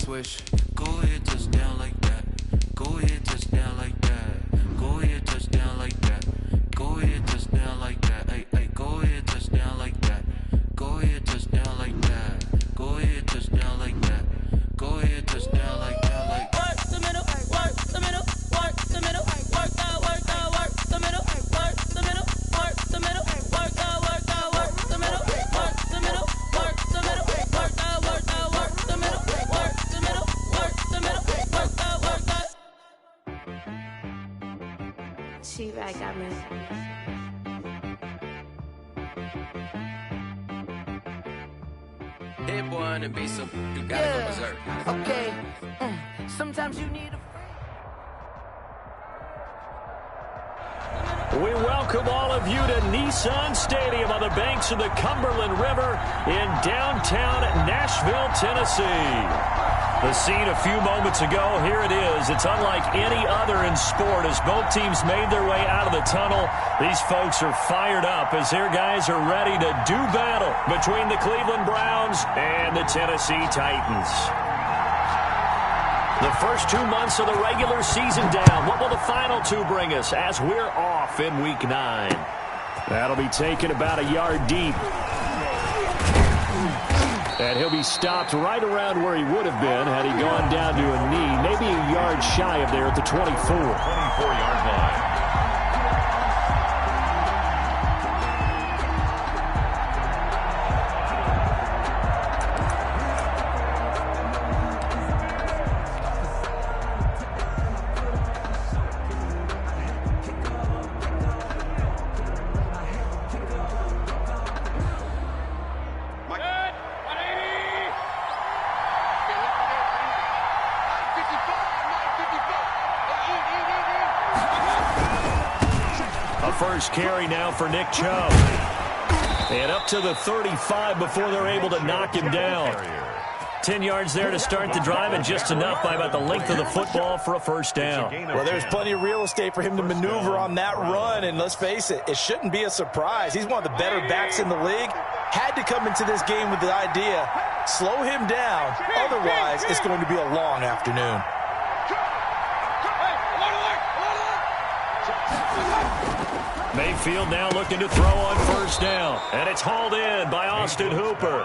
swish. Go ahead, touchdown like that. Go ahead, touchdown like that. Go ahead, touchdown like that. Go ahead, touchdown like that. Hey, hey, go ahead, touchdown like that. Go ahead, touchdown like that. Go ahead, touchdown like that. Go ahead, touchdown like that. Like work the middle, work the middle, work the middle, work out, work out, work the middle, work the middle, work the middle, work out, work out, work the middle, work the middle, work the middle, work out, work out, work the middle, work the middle, work the middle, work out, work out. She-Rag got me. hit one and be some. You gotta go berserk. Okay. Sometimes you need a. We welcome all of you to Nissan Stadium on the banks of the Cumberland River in downtown Nashville, Tennessee. The scene a few moments ago, here it is. It's unlike any other in sport as both teams made their way out of the tunnel. These folks are fired up as their guys are ready to do battle between the Cleveland Browns and the Tennessee Titans. The first 2 months of the regular season down. What will the final two bring us as we're off in Week 9? That'll be taken about a yard deep. And he'll be stopped right around where he would have been had he gone down to a knee, maybe a yard shy of there at the 24. 24-yard line. First carry now for Nick Chubb. And up to the 35 before they're able to knock him down. 10 yards there to start the drive, and just enough by about the length of the football for a first down. Well, there's plenty of real estate for him to maneuver on that run, and let's face it, it shouldn't be a surprise. He's one of the better backs in the league. Had to come into this game with the idea, slow him down, otherwise it's going to be a long afternoon. Mayfield now looking to throw on first down. And it's hauled in by Austin Hooper.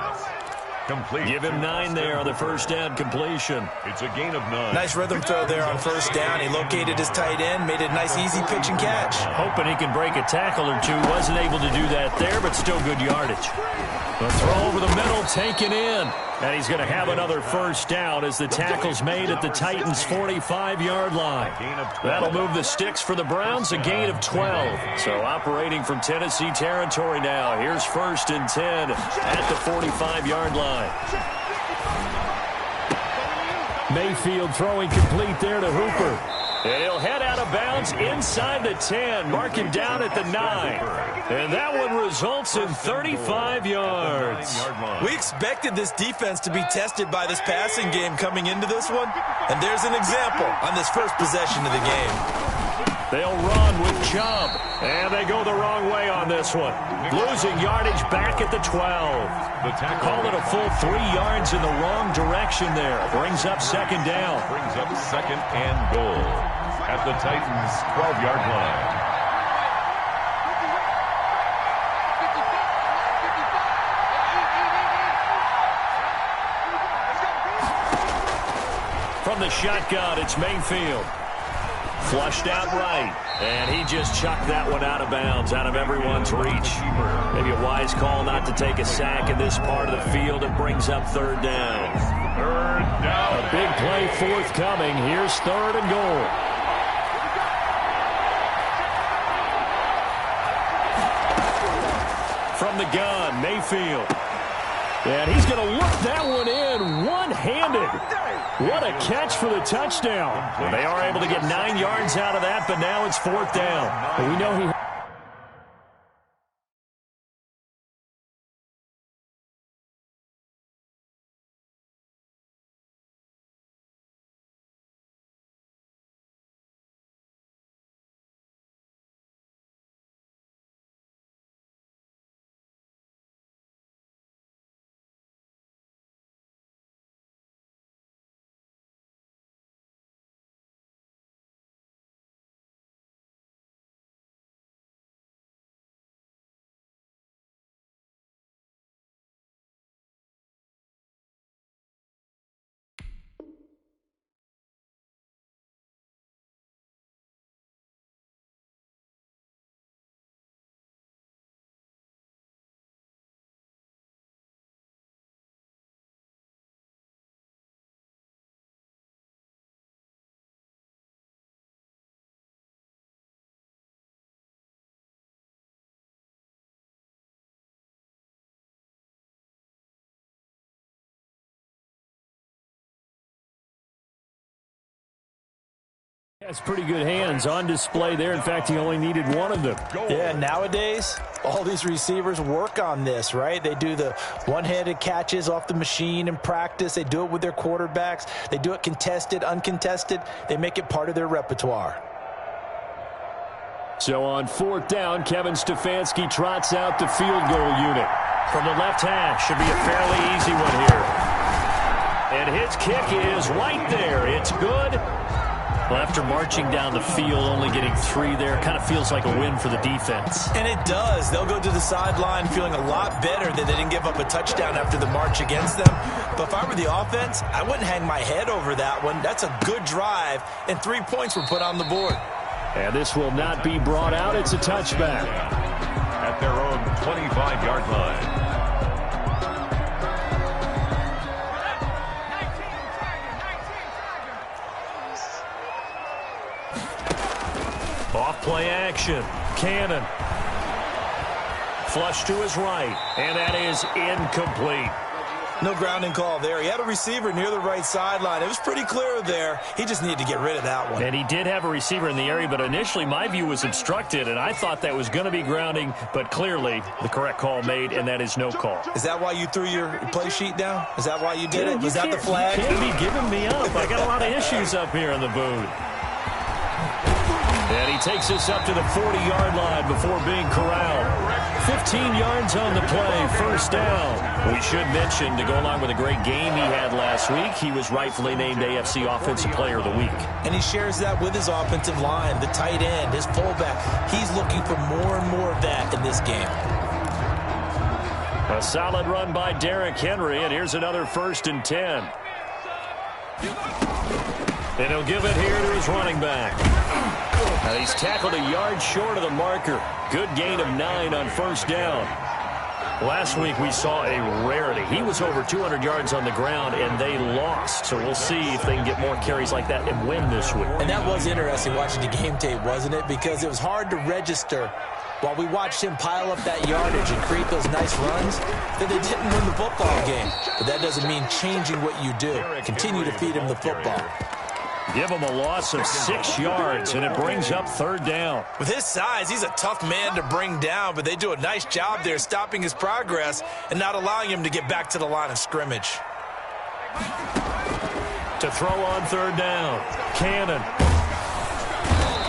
Complete. Give him 9 there on the first down completion. It's a gain of 9. Nice rhythm throw there on first down. He located his tight end, made it a nice easy pitch and catch. Hoping he can break a tackle or two. Wasn't able to do that there, but still good yardage. The throw over the middle, taken in. And he's going to have another first down as the tackle's made at the Titans' 45-yard line. That'll move the sticks for the Browns, a gain of 12. So operating from Tennessee territory now. Here's 1st and 10 at the 45-yard line. Mayfield throwing complete there to Hooper. And he'll head out of bounds inside the 10. Mark him down at the 9. And that one results in 35 yards. We expected this defense to be tested by this passing game coming into this one. And there's an example on this first possession of the game. They'll run with Chubb. And they go the wrong way on this one. Losing yardage back at the 12. Call it a full 3 yards in the wrong direction there. Brings up second down. Brings up second and goal at the Titans' 12-yard line. From the shotgun, it's Mayfield. Flushed out right. And he just chucked that one out of bounds, out of everyone's reach. Maybe a wise call not to take a sack in this part of the field. It brings up third down. Third down. A big play forthcoming. Here's 3rd and goal. From the gun, Mayfield. And he's going to look that one in one-handed. What a catch for the touchdown. They are able to get 9 yards out of that, but now it's 4th down. We know he Has pretty good hands on display there. In fact, he only needed one of them. Yeah, nowadays, all these receivers work on this, right? They do the one-handed catches off the machine in practice. They do it with their quarterbacks. They do it contested, uncontested. They make it part of their repertoire. So on 4th down, Kevin Stefanski trots out the field goal unit. From the left hash, should be a fairly easy one here. And his kick is right there. It's good. Well, after marching down the field, only getting 3 there, kind of feels like a win for the defense. And it does. They'll go to the sideline feeling a lot better that they didn't give up a touchdown after the march against them. But if I were the offense, I wouldn't hang my head over that one. That's a good drive, and 3 points were put on the board. And this will not be brought out. It's a touchback. At their own 25-yard line. Off play action. Cannon. Flush to his right. And that is incomplete. No grounding call there. He had a receiver near the right sideline. It was pretty clear there. He just needed to get rid of that one. And he did have a receiver in the area, but initially my view was obstructed, and I thought that was going to be grounding, but clearly the correct call made, and that is no call. Is that why you threw your play sheet down? Is that why you did it? Was that the flag? You can't be giving me up. I got a lot of issues up here in the booth. And he takes us up to the 40-yard line before being corralled. 15 yards on the play, 1st down. We should mention, to go along with a great game he had last week, he was rightfully named AFC Offensive Player of the Week. And he shares that with his offensive line, the tight end, his fullback. He's looking for more and more of that in this game. A solid run by Derrick Henry, and here's another 1st and 10. And he'll give it here to his running back. Now he's tackled a yard short of the marker. Good gain of 9 on 1st down. Last week we saw a rarity. He was over 200 yards on the ground, and they lost. So we'll see if they can get more carries like that and win this week. And that was interesting watching the game tape, wasn't it? Because it was hard to register while we watched him pile up that yardage and create those nice runs that they didn't win the football game. But that doesn't mean changing what you do. Continue to feed him the football. Give him a loss of 6 yards, and it brings up 3rd down. With his size, he's a tough man to bring down, but they do a nice job there stopping his progress and not allowing him to get back to the line of scrimmage. To throw on 3rd down, Cannon.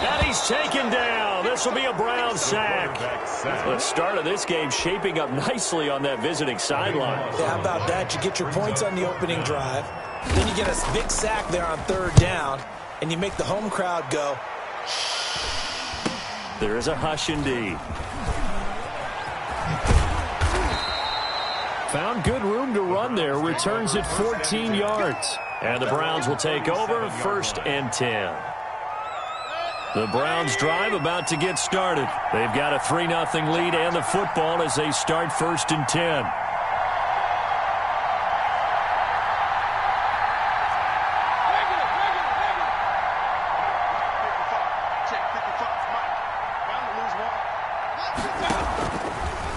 And he's taken down. This will be a Brown sack. The start of this game shaping up nicely on that visiting sideline. Yeah, how about that? You get your points on the opening drive. Then you get a big sack there on 3rd down, and you make the home crowd go. There is a hush indeed. Found good room to run there. Returns it 14 yards. And the Browns will take over, 1st and 10. The Browns drive about to get started. They've got a 3-0 lead and the football as they start 1st and 10.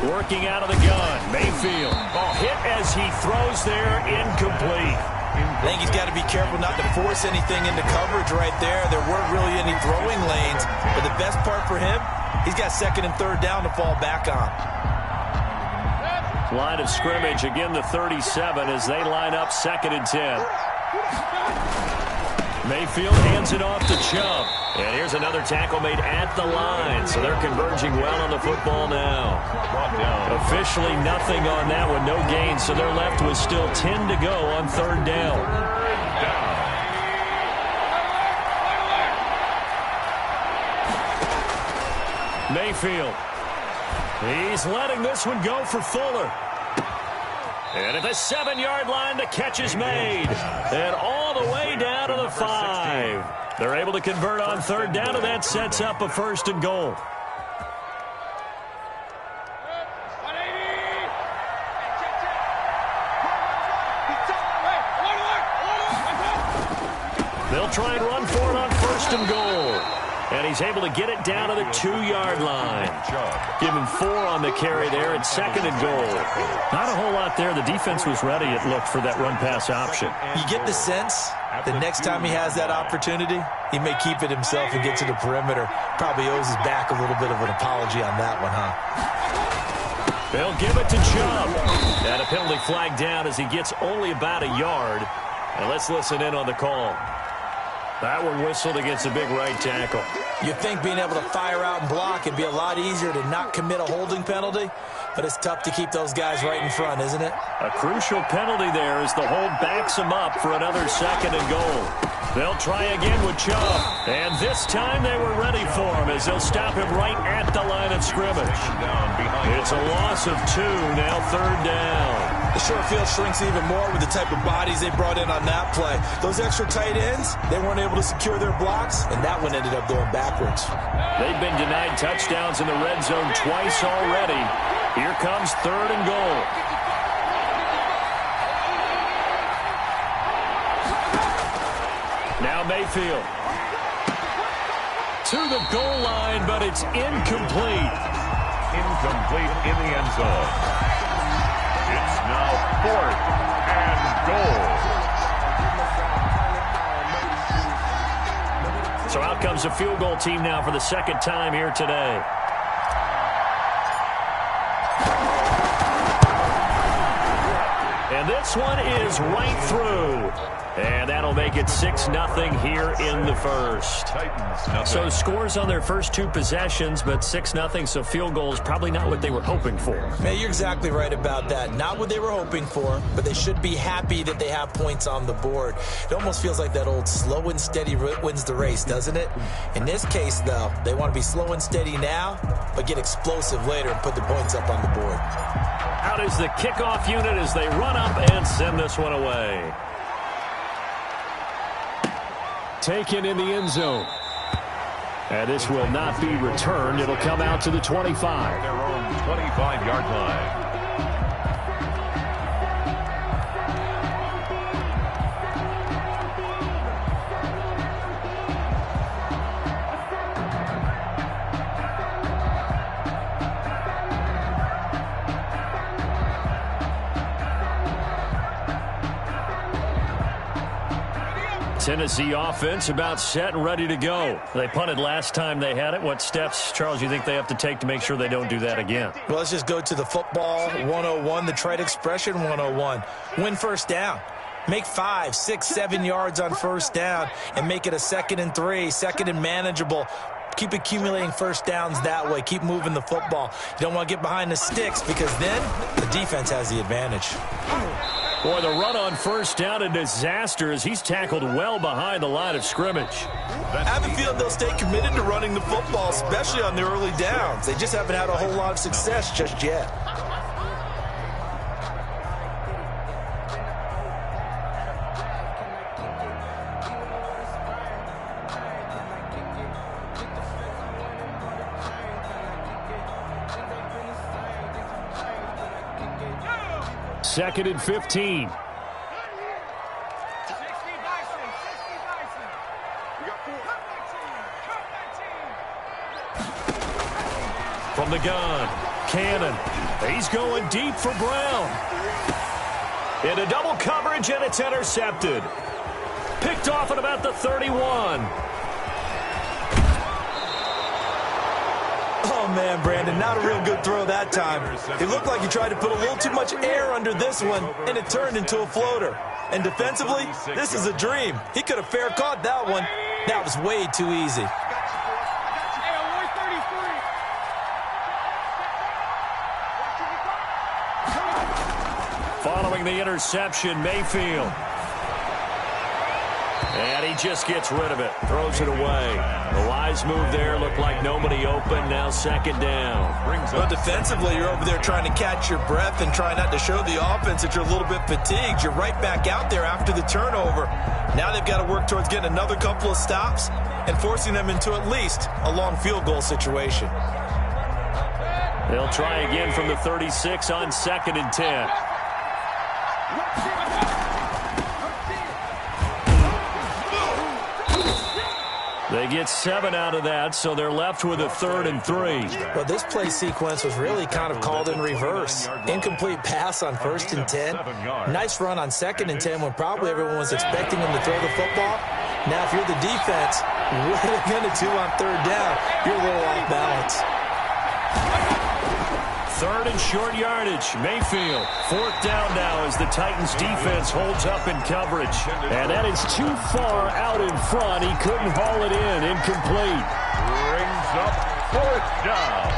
Working out of the gun, Mayfield. Ball hit as he throws there, incomplete. I think he's got to be careful not to force anything into coverage right there. There weren't really any throwing lanes, but the best part for him, he's got 2nd and 3rd down to fall back on. Line of scrimmage, again the 37 as they line up 2nd and 10. Mayfield hands it off to Chubb. And here's another tackle made at the line. So they're converging well on the football now. Officially nothing on that one, no gain. So they're left with still 10 to go on 3rd down. Mayfield. He's letting this one go for Fuller. And at the 7-yard line, the catch is made. And all the way down to the 5. They're able to convert on 3rd down, and that sets up a 1st and goal. They'll try and run for it on 1st and goal. And he's able to get it down to the 2-yard line. Give him 4 on the carry there. It's 2nd and goal. Not a whole lot there. The defense was ready, it looked, for that run-pass option. You get the sense that next time he has that opportunity, he may keep it himself and get to the perimeter. Probably owes his back a little bit of an apology on that one, huh? They'll give it to Chubb. And a penalty flag down as he gets only about a yard. And let's listen in on the call. That one whistled against a big right tackle. You'd think being able to fire out and block would be a lot easier to not commit a holding penalty, but it's tough to keep those guys right in front, isn't it? A crucial penalty there as the hold backs him up for another 2nd and goal. They'll try again with Chubb. And this time they were ready for him as they'll stop him right at the line of scrimmage. It's a loss of 2, now 3rd down. The short field shrinks even more with the type of bodies they brought in on that play. Those extra tight ends, they weren't able to secure their blocks, and that one ended up going backwards. They've been denied touchdowns in the red zone twice already. Here comes 3rd and goal. Now Mayfield. To the goal line, but it's incomplete. Incomplete in the end zone. It's now 4th and goal. So out comes the field goal team now for the 2nd time here today. And this one is right through. And that'll make it 6-0 here in the first. Titans, so scores on their first 2 possessions, but 6-0, so field goals probably not what they were hoping for. Man, you're exactly right about that. Not what they were hoping for, but they should be happy that they have points on the board. It almost feels like that old slow and steady wins the race, doesn't it? In this case, though, they want to be slow and steady now, but get explosive later and put the points up on the board. Out is the kickoff unit as they run up and send this one away. Taken in the end zone. And this will not be returned. It'll come out to the 25. Their own 25-yard line. Tennessee offense about set and ready to go. They punted last time they had it. What steps, Charles, you think they have to take to make sure they don't do that again? Well, let's just go to the football 101, the trite expression 101. Win first down. Make 5, 6, 7 yards on first down and make it a 2nd and 3, 2nd and manageable. Keep accumulating first downs that way. Keep moving the football. You don't want to get behind the sticks because then the defense has the advantage. Boy, the run on first down, a disaster as he's tackled well behind the line of scrimmage. I have a feeling they'll stay committed to running the football, especially on their early downs. They just haven't had a whole lot of success just yet. Second and 15. From the gun, Cannon. He's going deep for Brown. Into double coverage, and it's intercepted. Picked off at about the 31. Oh, man, Brandon, not a real good throw that time. It looked like he tried to put a little too much air under this one, and it turned into a floater. And defensively, this is a dream. He could have fair caught that one. That was way too easy. Following the interception, Mayfield. And he just gets rid of it, throws it away. The wise move there, looked like nobody open, now 2nd down. But defensively, you're over there trying to catch your breath and try not to show the offense that you're a little bit fatigued. You're right back out there after the turnover. Now they've got to work towards getting another couple of stops and forcing them into at least a long field goal situation. They'll try again from the 36 on 2nd and 10. They get 7 out of that, so they're left with a 3rd and 3. Well, this play sequence was really kind of called in reverse. Incomplete pass on 1st and 10. Nice run on 2nd and 10 when probably everyone was expecting him to throw the football. Now, if you're the defense, what are they going to do on 3rd down? You're a little off balance. 3rd and short yardage. Mayfield. 4th down now as the Titans defense holds up in coverage. And that is too far out in front. He couldn't haul it in. Incomplete. Brings up 4th down.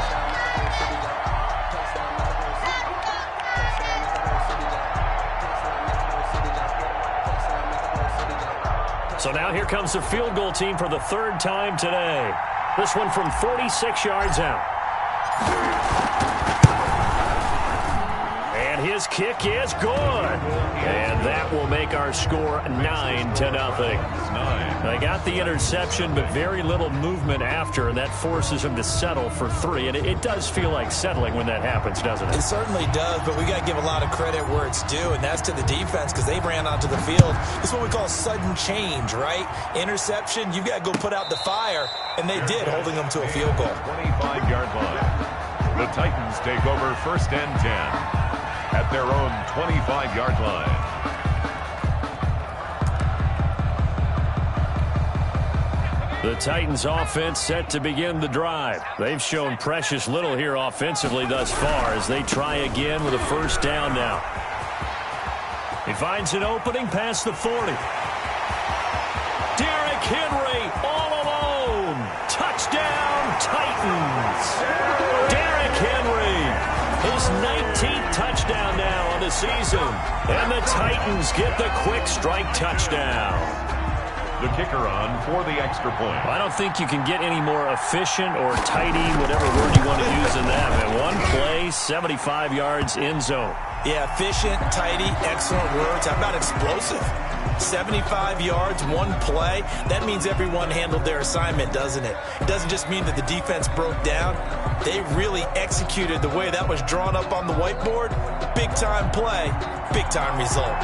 So now here comes the field goal team for the 3rd time today. This one from 46 yards out. And his kick is good. And that will make our score 9-0. They got the interception, but very little movement after, and that forces him to settle for 3. And it does feel like settling when that happens, doesn't it? It certainly does, but we got to give a lot of credit where it's due, and that's to the defense because they ran onto the field. It's what we call sudden change, right? Interception, you got to go put out the fire, and they did, holding them to a field goal. 25-yard line. The Titans take over 1st and 10 at their own 25-yard line. The Titans offense set to begin the drive. They've shown precious little here offensively thus far as they try again with a 1st down now. He finds an opening past the 40. Derrick Henry all alone. Touchdown Titans. Derrick Henry. His 19th touchdown now on the season. And the Titans get the quick strike touchdown. The kicker on for the extra point. I don't think you can get any more efficient or tidy, whatever word you want to use in that. Man, one play, 75 yards, end zone. Yeah, efficient, tidy, excellent words. How about explosive? 75 yards, one play. That means everyone handled their assignment, doesn't it? It doesn't just mean that the defense broke down. They really executed the way that was drawn up on the whiteboard. Big-time play, big-time result.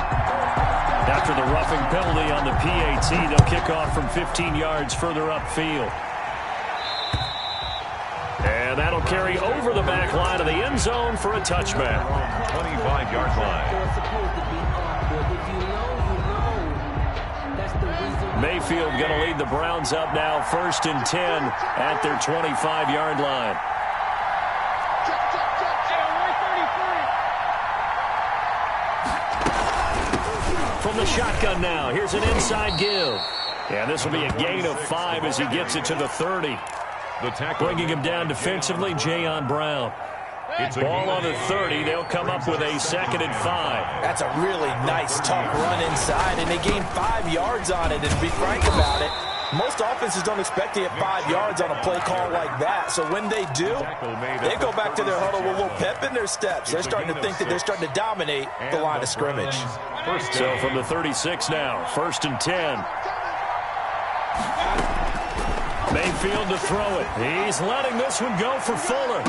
After the roughing penalty on the PAT, they'll kick off from 15 yards further upfield. And that'll carry over the back line of the end zone for a touchback. 25-yard line. Mayfield going to lead the Browns up now 1st and 10 at their 25-yard line. From the shotgun now, here's an inside give. And this will be a gain of 5 as he gets it to the 30. Bringing him down defensively, Jayon Brown. Ball on the 30. They'll come up with a 2nd and 5. That's a really nice, tough run inside, and they gained 5 yards on it. And to be frank about it, most offenses don't expect to get 5 yards on a play call like that. So when they do, they go back to their huddle with a little pep in their steps. They're starting to think that they're starting to dominate the line of scrimmage. So from the 36 now, 1st and 10. Mayfield to throw it. He's letting this one go for Fuller.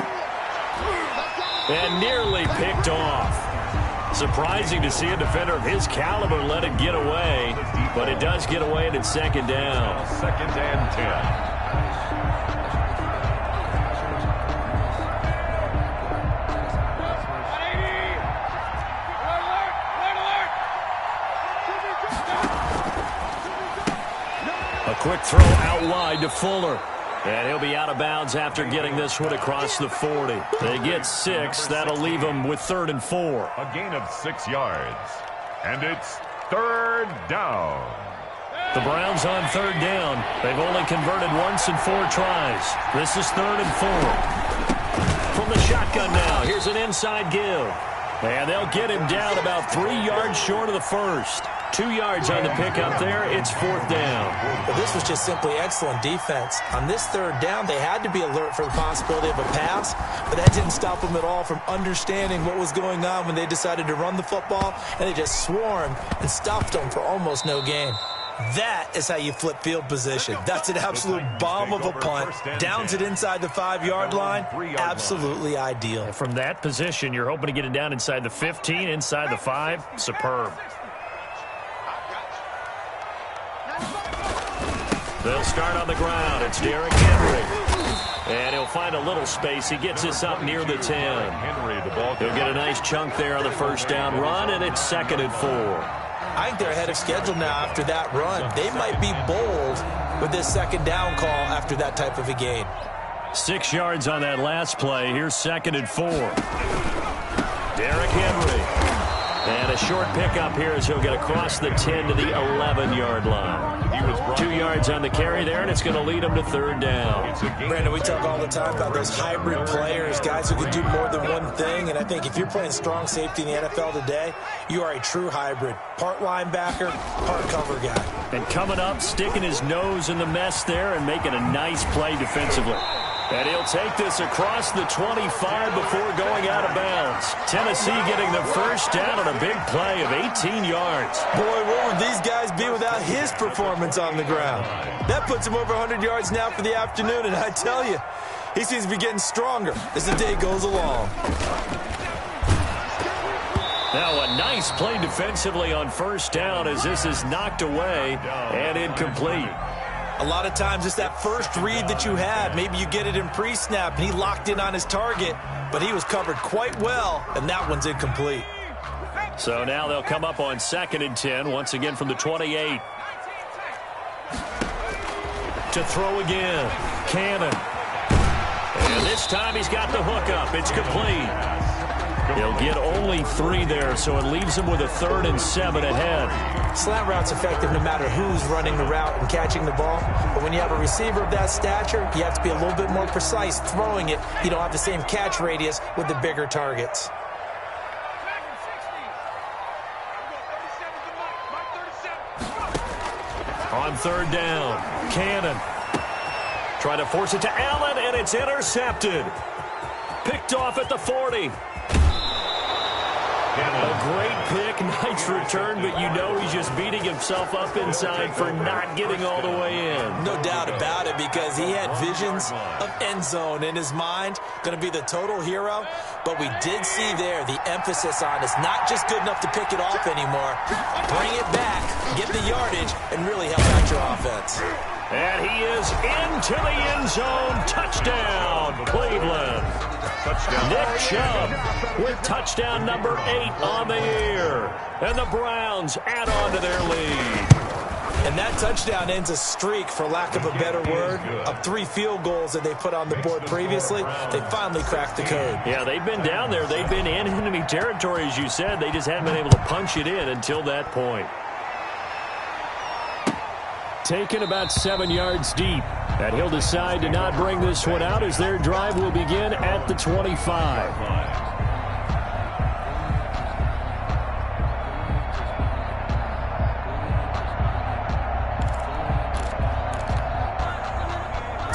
And nearly picked off. Surprising to see a defender of his caliber let it get away, but it does get away and it's 2nd down. 2nd and 10. A quick throw out wide to Fuller. And he'll be out of bounds after getting this one across the 40. They get 6. That'll leave them with 3rd and 4. A gain of 6 yards. And it's 3rd down. The Browns on 3rd down. They've only converted once in 4 tries. This is 3rd and 4. From the shotgun now, here's an inside give. And they'll get him down about 3 yards short of the 1st. 2 yards on the pickup there. It's 4th down. Well, this was just simply excellent defense. On this 3rd down, they had to be alert for the possibility of a pass, but that didn't stop them at all from understanding what was going on when they decided to run the football, and they just swarmed and stopped them for almost no gain. That is how you flip field position. That's an absolute bomb of a punt. Downs it inside the 5-yard line. Absolutely ideal. And from that position, you're hoping to get it down inside the 15, inside the 5. Superb. They'll start on the ground. It's Derrick Henry. And he'll find a little space. He gets us up near the 10. He'll get a nice chunk there on the first down run, and it's 2nd and 4. I think they're ahead of schedule now after that run. They might be bold with this 2nd down call after that type of a gain. 6 yards on that last play. Here's 2nd and 4. Derrick Henry. And a short pickup here as he'll get across the 10 to the 11-yard line. 2 yards on the carry there, and it's going to lead him to 3rd down. Brandon, we talk all the time about those hybrid players, guys who can do more than one thing. And I think if you're playing strong safety in the NFL today, you are a true hybrid. Part linebacker, part cover guy. And coming up, sticking his nose in the mess there and making a nice play defensively. And he'll take this across the 25 before going out of bounds. Tennessee getting the first down on a big play of 18 yards. Boy, what would these guys be without his performance on the ground? That puts him over 100 yards now for the afternoon, and I tell you, he seems to be getting stronger as the day goes along. Now a nice play defensively on first down as this is knocked away and incomplete. A lot of times it's that first read that you have. Maybe you get it in pre-snap, and he locked in on his target, but he was covered quite well, and that one's incomplete. So now they'll come up on 2nd and 10, once again from the 28. To throw again, Cannon. And this time he's got the hook up. It's complete. He'll get only 3 there, so it leaves him with a 3rd and 7 ahead. Slant route's effective no matter who's running the route and catching the ball. But when you have a receiver of that stature, you have to be a little bit more precise throwing it. You don't have the same catch radius with the bigger targets. On 3rd down, Cannon. Trying to force it to Allen, and it's intercepted. Picked off at the 40. A great pick, nice return, but you know he's just beating himself up inside for not getting all the way in. No doubt about it, because he had visions of end zone in his mind. Going to be the total hero, but we did see there the emphasis on it's not just good enough to pick it off anymore. Bring it back, get the yardage, and really help out your offense. And he is into the end zone. Touchdown, Cleveland. Touchdown. Nick Chubb with touchdown number 8 on the year. And the Browns add on to their lead. And that touchdown ends a streak, for lack of a better word, of 3 field goals that they put on the board previously. They finally cracked the code. Yeah, they've been down there. They've been in enemy territory, as you said. They just hadn't been able to punch it in until that point. Taken about 7 yards deep. And he'll decide to not bring this one out as their drive will begin at the 25.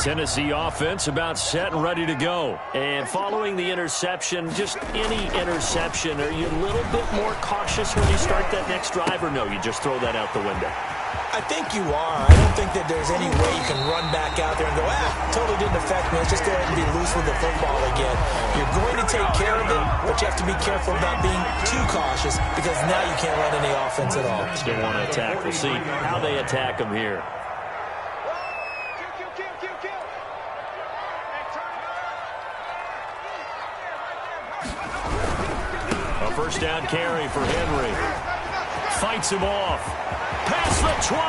Tennessee offense about set and ready to go. And following the interception, just any interception, are you a little bit more cautious when you start that next drive, or no, you just throw that out the window? I think you are. I don't think that there's any way you can run back out there and go, totally didn't affect me. Let's just go ahead and be loose with the football again. You're going to take care of it, but you have to be careful about being too cautious, because now you can't run any offense at all. Still want to attack. We'll see how they attack him here. A first down carry for Henry. Fights him off. Past the 20.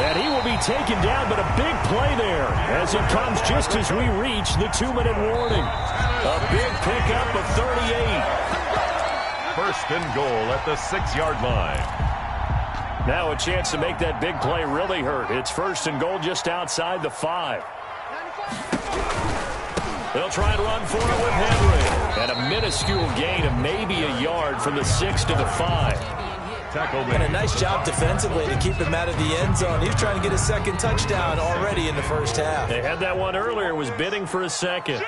And he will be taken down, but a big play there as it comes just as we reach the 2-minute warning. A big pickup of 38. First and goal at the 6-yard line. Now a chance to make that big play really hurt. It's first and goal just outside the 5. They'll try and run for it with Henry. And a minuscule gain of maybe a yard from the 6 to the 5. And a nice job defensively to keep him out of the end zone. He was trying to get a second touchdown already in the first half. They had that one earlier, was bidding for a second.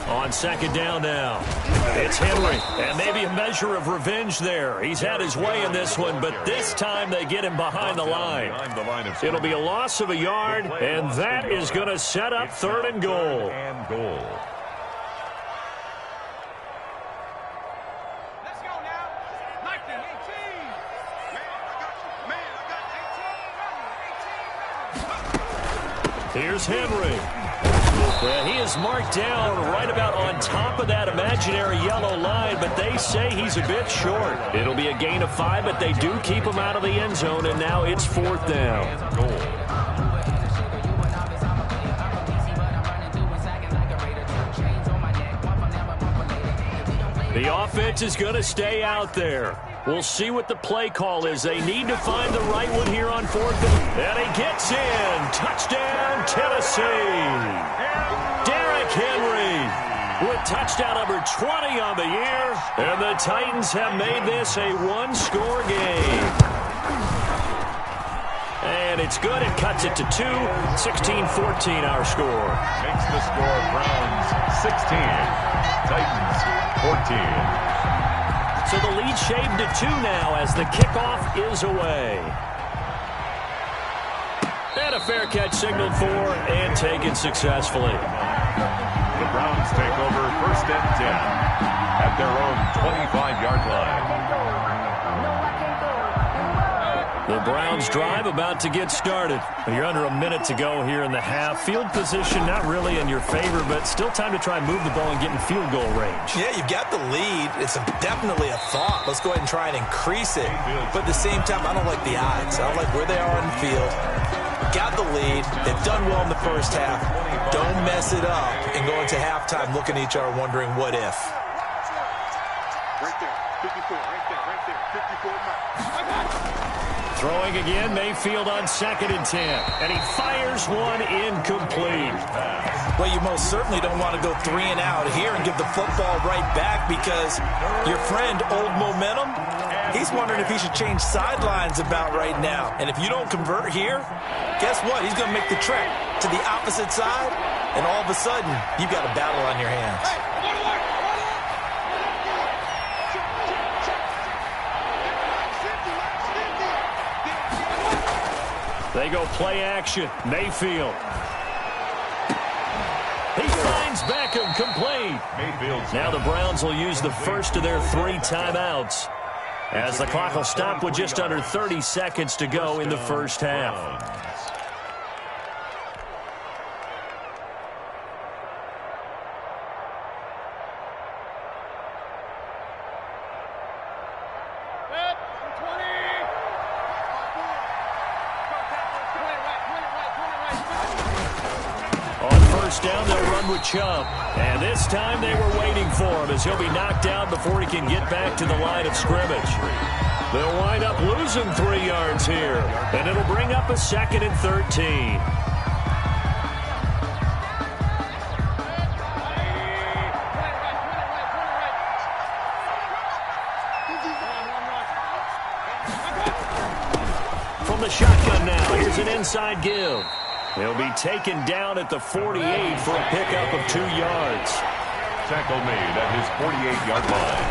On second down now, it's Henry, and maybe a measure of revenge there. He's had his way in this one, but this time they get him behind the line. It'll be a loss of a yard, and that is going to set up 3rd and goal. Here's Henry. Yeah, he is marked down right about on top of that imaginary yellow line, but they say he's a bit short. It'll be a gain of 5, but they do keep him out of the end zone, and now it's 4th down. The offense is going to stay out there. We'll see what the play call is. They need to find the right one here on 4th. And he gets in. Touchdown, Tennessee. Derrick Henry with touchdown number 20 on the year. And the Titans have made this a one-score game. And it's good. It cuts it to 2. 16-14 our score. Makes the score Browns 16. Titans 14. So the lead shaved to 2 now as the kickoff is away. And a fair catch signaled for and taken successfully. The Browns take over 1st and 10 at their own 25-yard line. The Browns drive about to get started. You're under a minute to go here in the half. Field position not really in your favor, but still time to try and move the ball and get in field goal range. Yeah, you've got the lead. It's definitely a thought. Let's go ahead and try and increase it. But at the same time, I don't like the odds. I don't like where they are on the field. Got the lead. They've done well in the first half. Don't mess it up and go into halftime looking at each other wondering what if. Right there, 54, right there, 54. Throwing again, Mayfield on 2nd and 10. And he fires one incomplete. Well, you most certainly don't want to go 3 and out here and give the football right back because your friend, Old Momentum, he's wondering if he should change sidelines about right now. And if you don't convert here, guess what? He's going to make the trek to the opposite side, and all of a sudden, you've got a battle on your hands. They go play action. Mayfield. He finds Beckham complete. Now the Browns will use the first of their 3 timeouts as the clock will stop with just under 30 seconds to go in the first half. Down, they'll run with Chubb. And this time they were waiting for him as he'll be knocked down before he can get back to the line of scrimmage. They'll wind up losing 3 yards here. And it'll bring up a 2nd and 13. From the shotgun now, here's an inside give. He'll be taken down at the 48 for a pickup of 2 yards. Tackle made at his 48-yard line.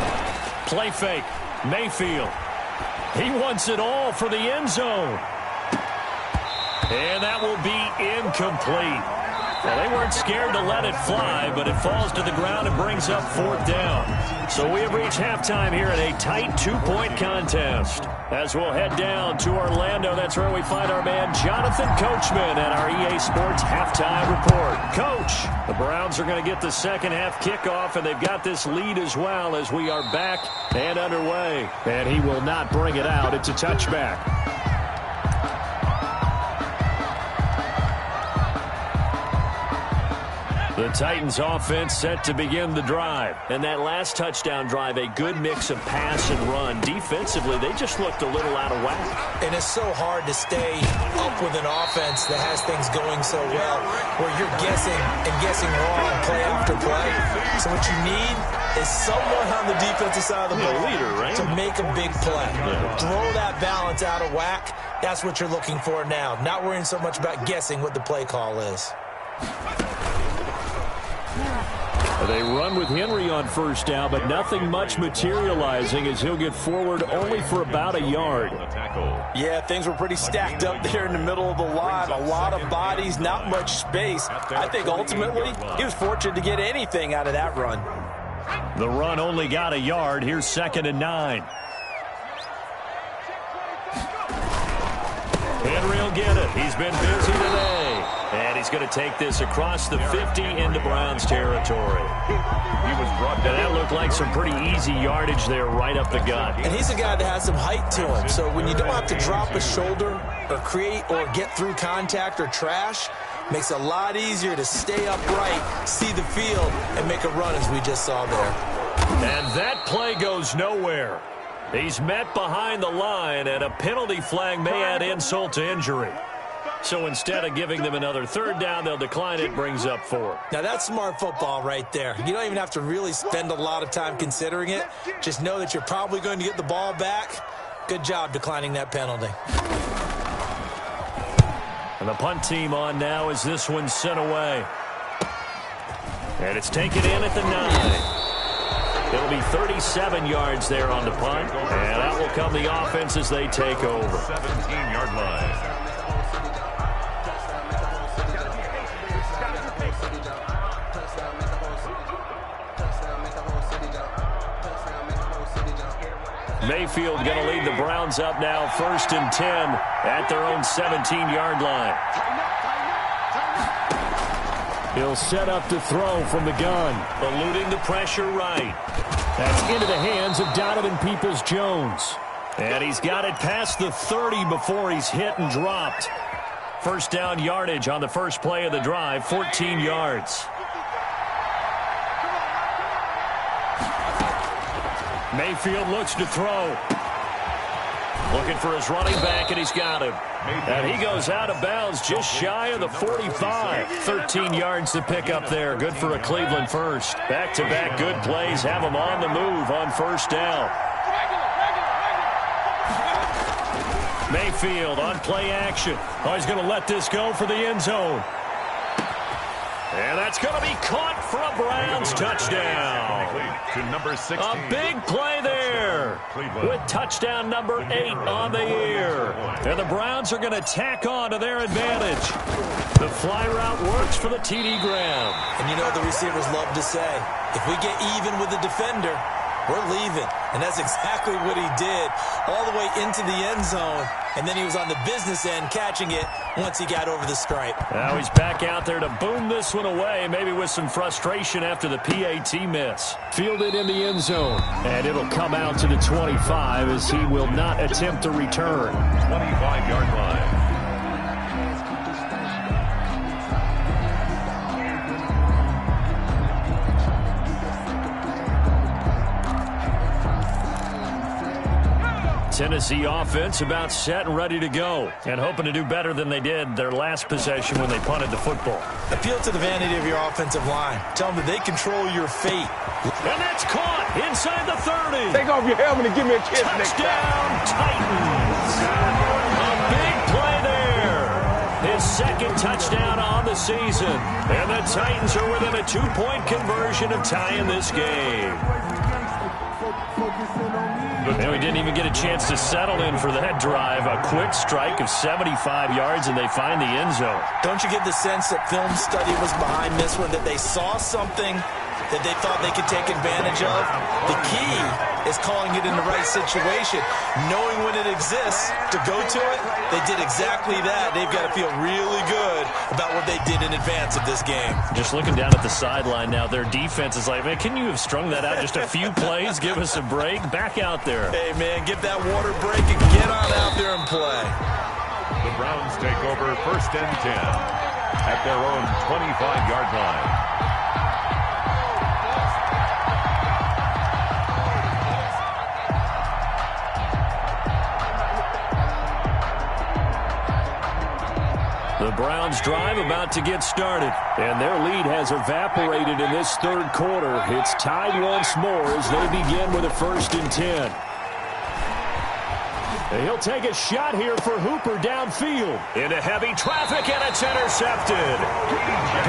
Play fake. Mayfield. He wants it all for the end zone. And that will be incomplete. Well, they weren't scared to let it fly, but it falls to the ground and brings up 4th down. So we have reached halftime here in a tight 2-point contest. As we'll head down to Orlando, that's where we find our man Jonathan Coachman at our EA Sports Halftime Report. Coach, the Browns are going to get the second half kickoff, and they've got this lead as well as we are back and underway. And he will not bring it out. It's a touchback. The Titans offense set to begin the drive. And that last touchdown drive, a good mix of pass and run. Defensively, they just looked a little out of whack. And it's so hard to stay up with an offense that has things going so well, where you're guessing and guessing wrong play after play. So what you need is someone on the defensive side of the ball to make a big play. Throw that balance out of whack. That's what you're looking for now. Not worrying so much about guessing what the play call is. They run with Henry on first down, but nothing much materializing as he'll get forward only for about a yard. Yeah, things were pretty stacked up there in the middle of the line. A lot of bodies, not much space. I think ultimately he was fortunate to get anything out of that run. The run only got a yard. Here's 2nd and 9. Henry will get it. He's been busy today. And he's going to take this across the 50 into Browns territory. He was brought down. And that looked like some pretty easy yardage there right up the gut. And he's a guy that has some height to him. So when you don't have to drop a shoulder or create or get through contact or trash, makes it a lot easier to stay upright, see the field, and make a run as we just saw there. And that play goes nowhere. He's met behind the line, and a penalty flag may add insult to injury. So instead of giving them another third down, they'll decline it, brings up 4. Now, that's smart football right there. You don't even have to really spend a lot of time considering it. Just know that you're probably going to get the ball back. Good job declining that penalty. And the punt team on now as this one's sent away. And it's taken in at the 9. It'll be 37 yards there on the punt. And out will come the offense as they take over. 17-yard line. Mayfield going to lead the Browns up now, 1st and 10 at their own 17-yard line. He'll set up to throw from the gun, eluding the pressure right. That's into the hands of Donovan Peoples-Jones. And he's got it past the 30 before he's hit and dropped. First down yardage on the first play of the drive, 14 yards. Mayfield looks to throw. Looking for his running back, and he's got him. And he goes out of bounds just shy of the 45. 13 yards to pick up there. Good for a Cleveland first. Back-to-back good plays have him on the move on first down. Mayfield on play action. Oh, he's going to let this go for the end zone. And that's going to be caught for a Browns touchdown. To number 16. A big play there with touchdown number 8 on the year. And the Browns are going to tack on to their advantage. The fly route works for the TD Graham. And you know the receivers love to say, if we get even with the defender, we're leaving. And that's exactly what he did all the way into the end zone. And then he was on the business end catching it once he got over the stripe. Now he's back out there to boom this one away, maybe with some frustration after the PAT miss. Fielded in the end zone. And it'll come out to the 25 as he will not attempt to return. 25-yard line. Tennessee offense about set and ready to go, and hoping to do better than they did their last possession when they punted the football. Appeal to the vanity of your offensive line. Tell them that they control your fate. And that's caught inside the 30. Take off your helmet and give me a kiss. Touchdown, Titans. A big play there. His second touchdown on the season. And the Titans are within a 2-point conversion of tying this game. And we didn't even get a chance to settle in for that drive. A quick strike of 75 yards, and they find the end zone. Don't you get the sense that film study was behind this one, that they saw something that they thought they could take advantage of? The key is calling it in the right situation. Knowing when it exists to go to it, they did exactly that. They've got to feel really good about what they did in advance of this game. Just looking down at the sideline now, their defense is like, man, can you have strung that out just a few plays? Give us a break. Back out there. Hey, man, get that water break and get on out there and play. The Browns take over 1st and 10 at their own 25-yard line. The Browns drive about to get started, and their lead has evaporated in this third quarter. It's tied once more as they begin with a 1st and 10. And he'll take a shot here for Hooper downfield. Into heavy traffic, and it's intercepted.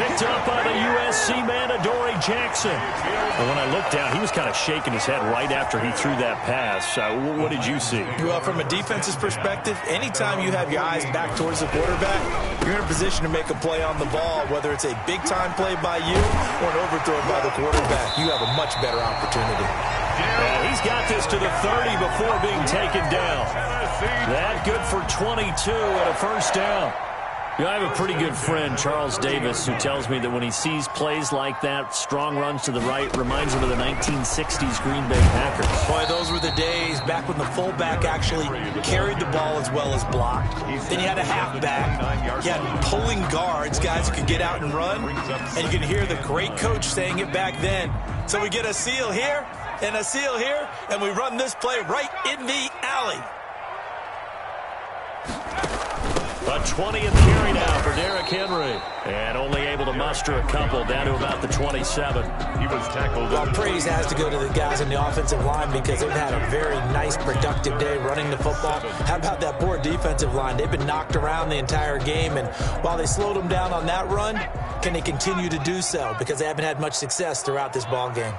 Picked up by the USC man, Adoree Jackson. And when I looked down, he was kind of shaking his head right after he threw that pass. What did you see? Well, from a defense's perspective, anytime you have your eyes back towards the quarterback, you're in a position to make a play on the ball, whether it's a big-time play by you or an overthrow by the quarterback. You have a much better opportunity. And he's got this to the 30 before being taken down. That good for 22 and a 1st down. You know, I have a pretty good friend, Charles Davis, who tells me that when he sees plays like that, strong runs to the right, reminds him of the 1960s Green Bay Packers. Boy, those were the days back when the fullback actually carried the ball as well as blocked. Then you had a halfback. You had pulling guards, guys who could get out and run. And you can hear the great coach saying it back then. So we get a seal here and a seal here, and we run this play right in the alley. A 20th carry now for Derrick Henry. And only able to muster a couple down to about the 27. He was tackled. Well, praise has to go to the guys in the offensive line because they've had a very nice, productive day running the football. How about that poor defensive line? They've been knocked around the entire game, and while they slowed them down on that run, can they continue to do so? Because they haven't had much success throughout this ball game.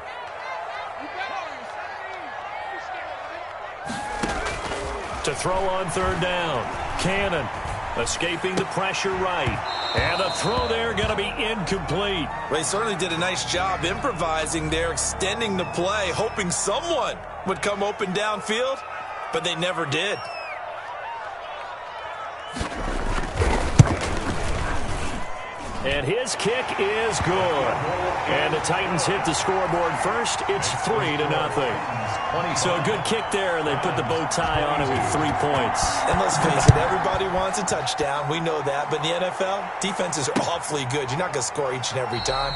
To throw on third down. Cannon escaping the pressure right. And the throw there going to be incomplete. Well, he certainly did a nice job improvising there, extending the play, hoping someone would come open downfield, but they never did. And his kick is good. And the Titans hit the scoreboard first. It's 3-0. So a good kick there, and they put the bow tie on it with 3 points. And let's face it, everybody wants a touchdown. We know that. But in the NFL, defenses are awfully good. You're not going to score each and every time.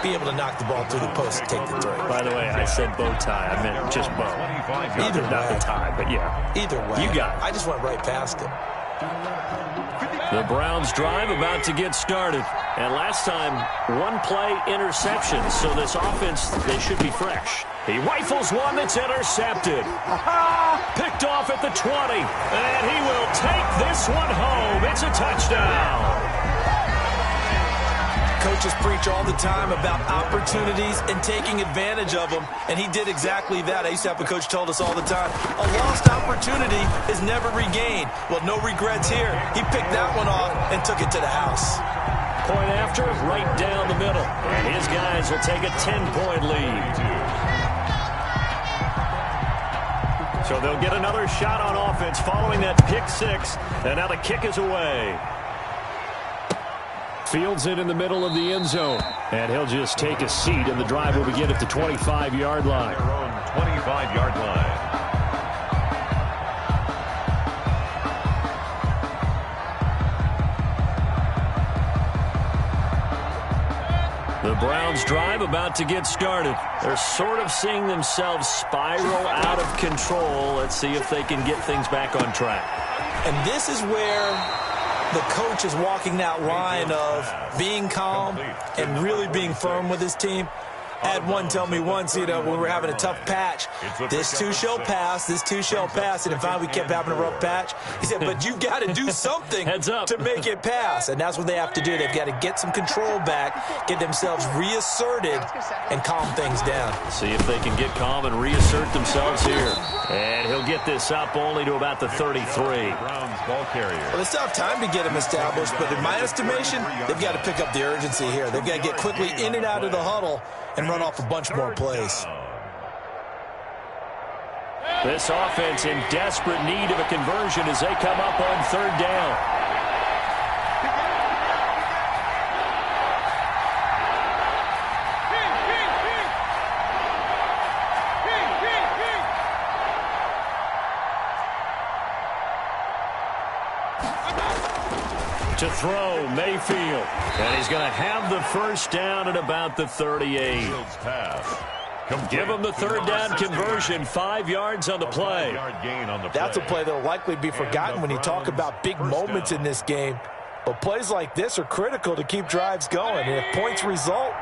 Be able to knock the ball through the post and take the throw. By the way, I said bow tie. I meant just bow. Either not way. the tie, but yeah. Either way. You got it. I just went right past it. The Browns drive about to get started. And last time, one play interception. So this offense, they should be fresh. He rifles one that's intercepted. Picked off at the 20. And he will take this one home. It's a touchdown. Coaches preach all the time about opportunities and taking advantage of them, and he did exactly that. I used to have a coach told us all the time, a lost opportunity is never regained. Well, no regrets here. He picked that one off and took it to the house. Point after, right down the middle. And his guys will take a 10-point lead. So they'll get another shot on offense following that pick six, and now the kick is away. Fields it in the middle of the end zone. And he'll just take a seat, and the drive will begin at the 25-yard line. Their own 25-yard line. The Browns drive about to get started. They're sort of seeing themselves spiral out of control. Let's see if they can get things back on track. And this is where the coach is walking that line of being calm and really being firm with his team. I had one tell me once, when we were having a tough patch, this too shall pass, this too shall pass. And finally we kept having a rough patch. He said, but you've got to do something to make it pass. And that's what they have to do. They've got to get some control back, get themselves reasserted, and calm things down. See if they can get calm and reassert themselves here. And he'll get this up only to about the 33. Browns ball carrier. Well, they still have time to get them established, but in my estimation, they've got to pick up the urgency here. They've got to get quickly in and out of the huddle and run off a bunch more plays. This offense in desperate need of a conversion as they come up on third down. To throw, Mayfield. And he's going to have the first down at about the 38. Give him the third down conversion, 5 yards on the play. That's a play that will likely be forgotten when you talk about big moments in this game. But plays like this are critical to keep drives going. And if points result,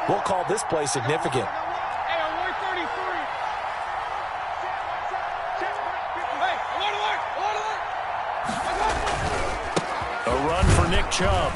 we'll call this play significant. Nick Chubb.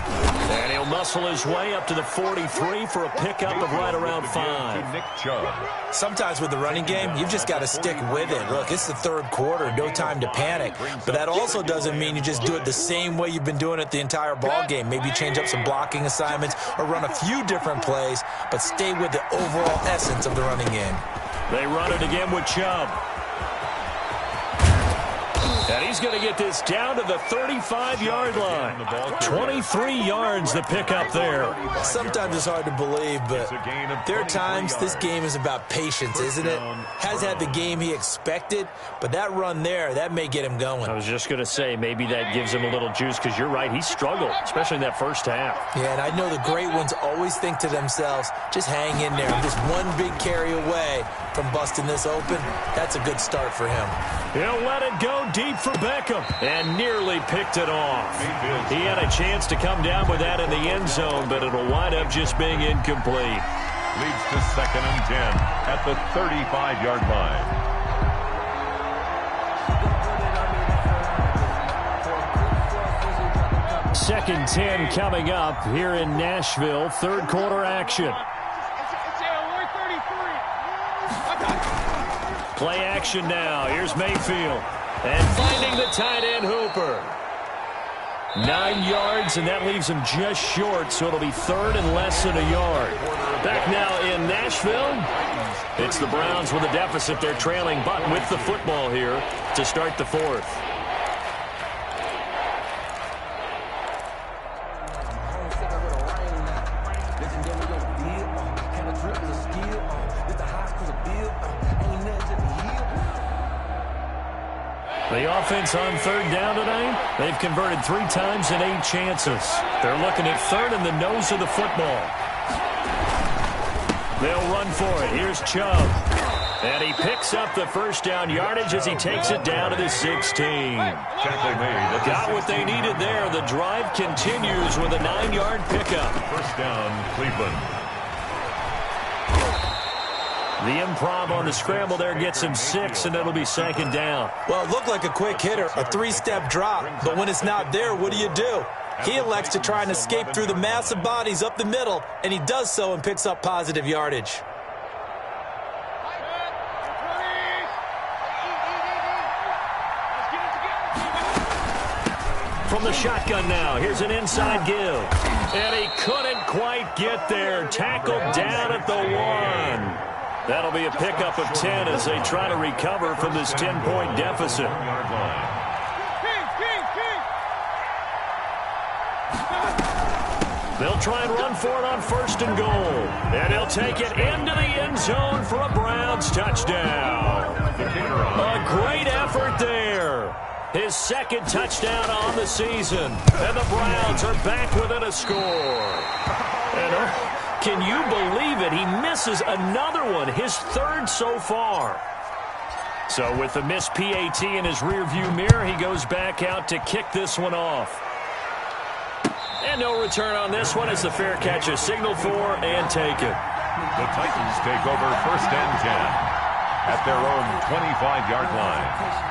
And he'll muscle his way up to the 43 for a pickup of right around 5. Nick Chubb. Sometimes with the running game, you've just got to stick with it. Look, it's the third quarter, no time to panic. But that also doesn't mean you just do it the same way you've been doing it the entire ball game. Maybe change up some blocking assignments or run a few different plays, but stay with the overall essence of the running game. They run it again with Chubb. And he's going to get this down to the 35-yard line. 23 yards the pickup there. Sometimes it's hard to believe, but there are times this game is about patience, isn't it? Has had the game he expected, but that run there, that may get him going. I was just going to say, maybe that gives him a little juice, because you're right, he struggled, especially in that first half. Yeah, and I know the great ones always think to themselves, just hang in there. I'm just one big carry away from busting this open. That's a good start for him. He'll let it go deep for Beckham, and nearly picked it off. He had a chance to come down with that in the end zone, but it'll wind up just being incomplete. Leads to 2nd and 10 at the 35-yard line. Second 10 coming up here in Nashville. Third quarter action. Play action now. Here's Mayfield. And finding the tight end Hooper. 9 yards, and that leaves him just short, so it'll be third and less than a yard. Back now in Nashville. It's the Browns with a deficit. They're trailing, but with the football here to start the fourth. The offense on third down tonight, they've converted 3 times in 8 chances. They're looking at third in the nose of the football. They'll run for it. Here's Chubb. And he picks up the first down yardage as he takes it down to the 16. Got what they needed there. The drive continues with a 9-yard pickup. First down, Cleveland. The improv on the scramble there gets him 6, and it'll be second down. Well, it looked like a quick hitter, a 3-step drop, but when it's not there, what do? He elects to try and escape through the massive bodies up the middle, and he does so and picks up positive yardage. From the shotgun now, here's an inside give. And he couldn't quite get there. Tackled down at the 1. That'll be a pickup of 10 as they try to recover from this 10-point deficit. They'll try and run for it on first and goal. And he'll take it into the end zone for a Browns touchdown. A great effort there. His second touchdown on the season. And the Browns are back within a score. And can you believe it? He misses another one, his third so far. So with the missed PAT in his rearview mirror, he goes back out to kick this one off. And no return on this one as the fair catch is signaled for and taken. The Titans take over first and 10 at their own 25-yard line.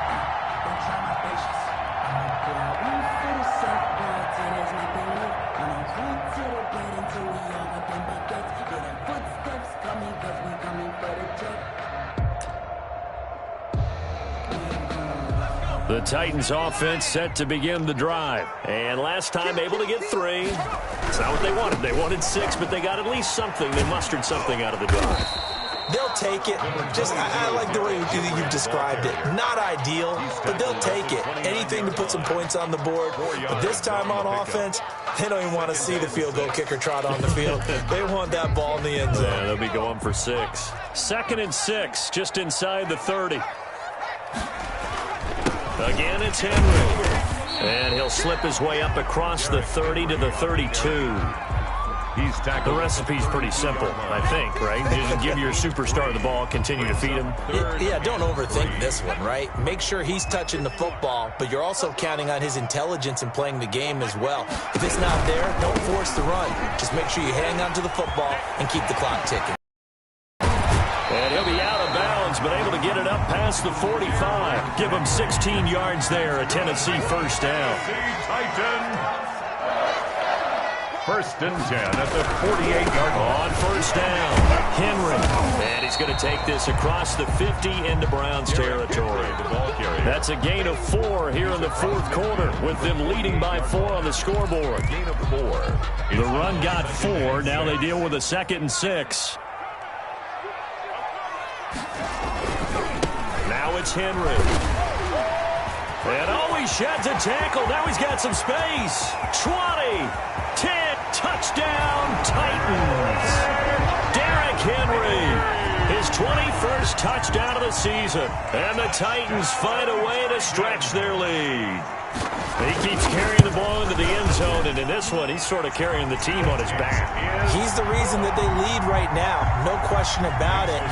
The Titans offense set to begin the drive. And last time able to get 3. It's not what they wanted. They wanted 6, but they got at least something. They mustered something out of the drive. They'll take it. I like the way you've described it. Not ideal, but they'll take it. Anything to put some points on the board. But this time on offense, they don't even want to see the field goal kicker trot on the field. They want that ball in the end zone. Yeah, they'll be going for 6. 2nd and 6, just inside the 30. Again, it's Henry. And he'll slip his way up across the 30 to the 32. He's tackled. The recipe's pretty simple, I think, right? Just give your superstar the ball, continue to feed him. Yeah, don't overthink this one, right? Make sure he's touching the football, but you're also counting on his intelligence in playing the game as well. If it's not there, don't force the run. Just make sure you hang on to the football and keep the clock ticking. And he'll be out of bounds, but able to get it up past the 45. Give him 16 yards there, a Tennessee first down. Titan. First and 10 at the 48-yard line. On first down, Henry. And he's going to take this across the 50 into Browns territory. That's a gain of 4 here in the fourth quarter, with them leading by 4 on the scoreboard. Gain of 4. The run got 4. Now they deal with a 2nd and 6. Now it's Henry. And oh, he sheds a tackle. Now he's got some space. 20, 10, touchdown, Titans. Derrick Henry, his 21st touchdown of the season. And the Titans find a way to stretch their lead. He keeps carrying the ball into the end zone, and in this one, he's sort of carrying the team on his back. He's the reason that they lead right now, no question about it.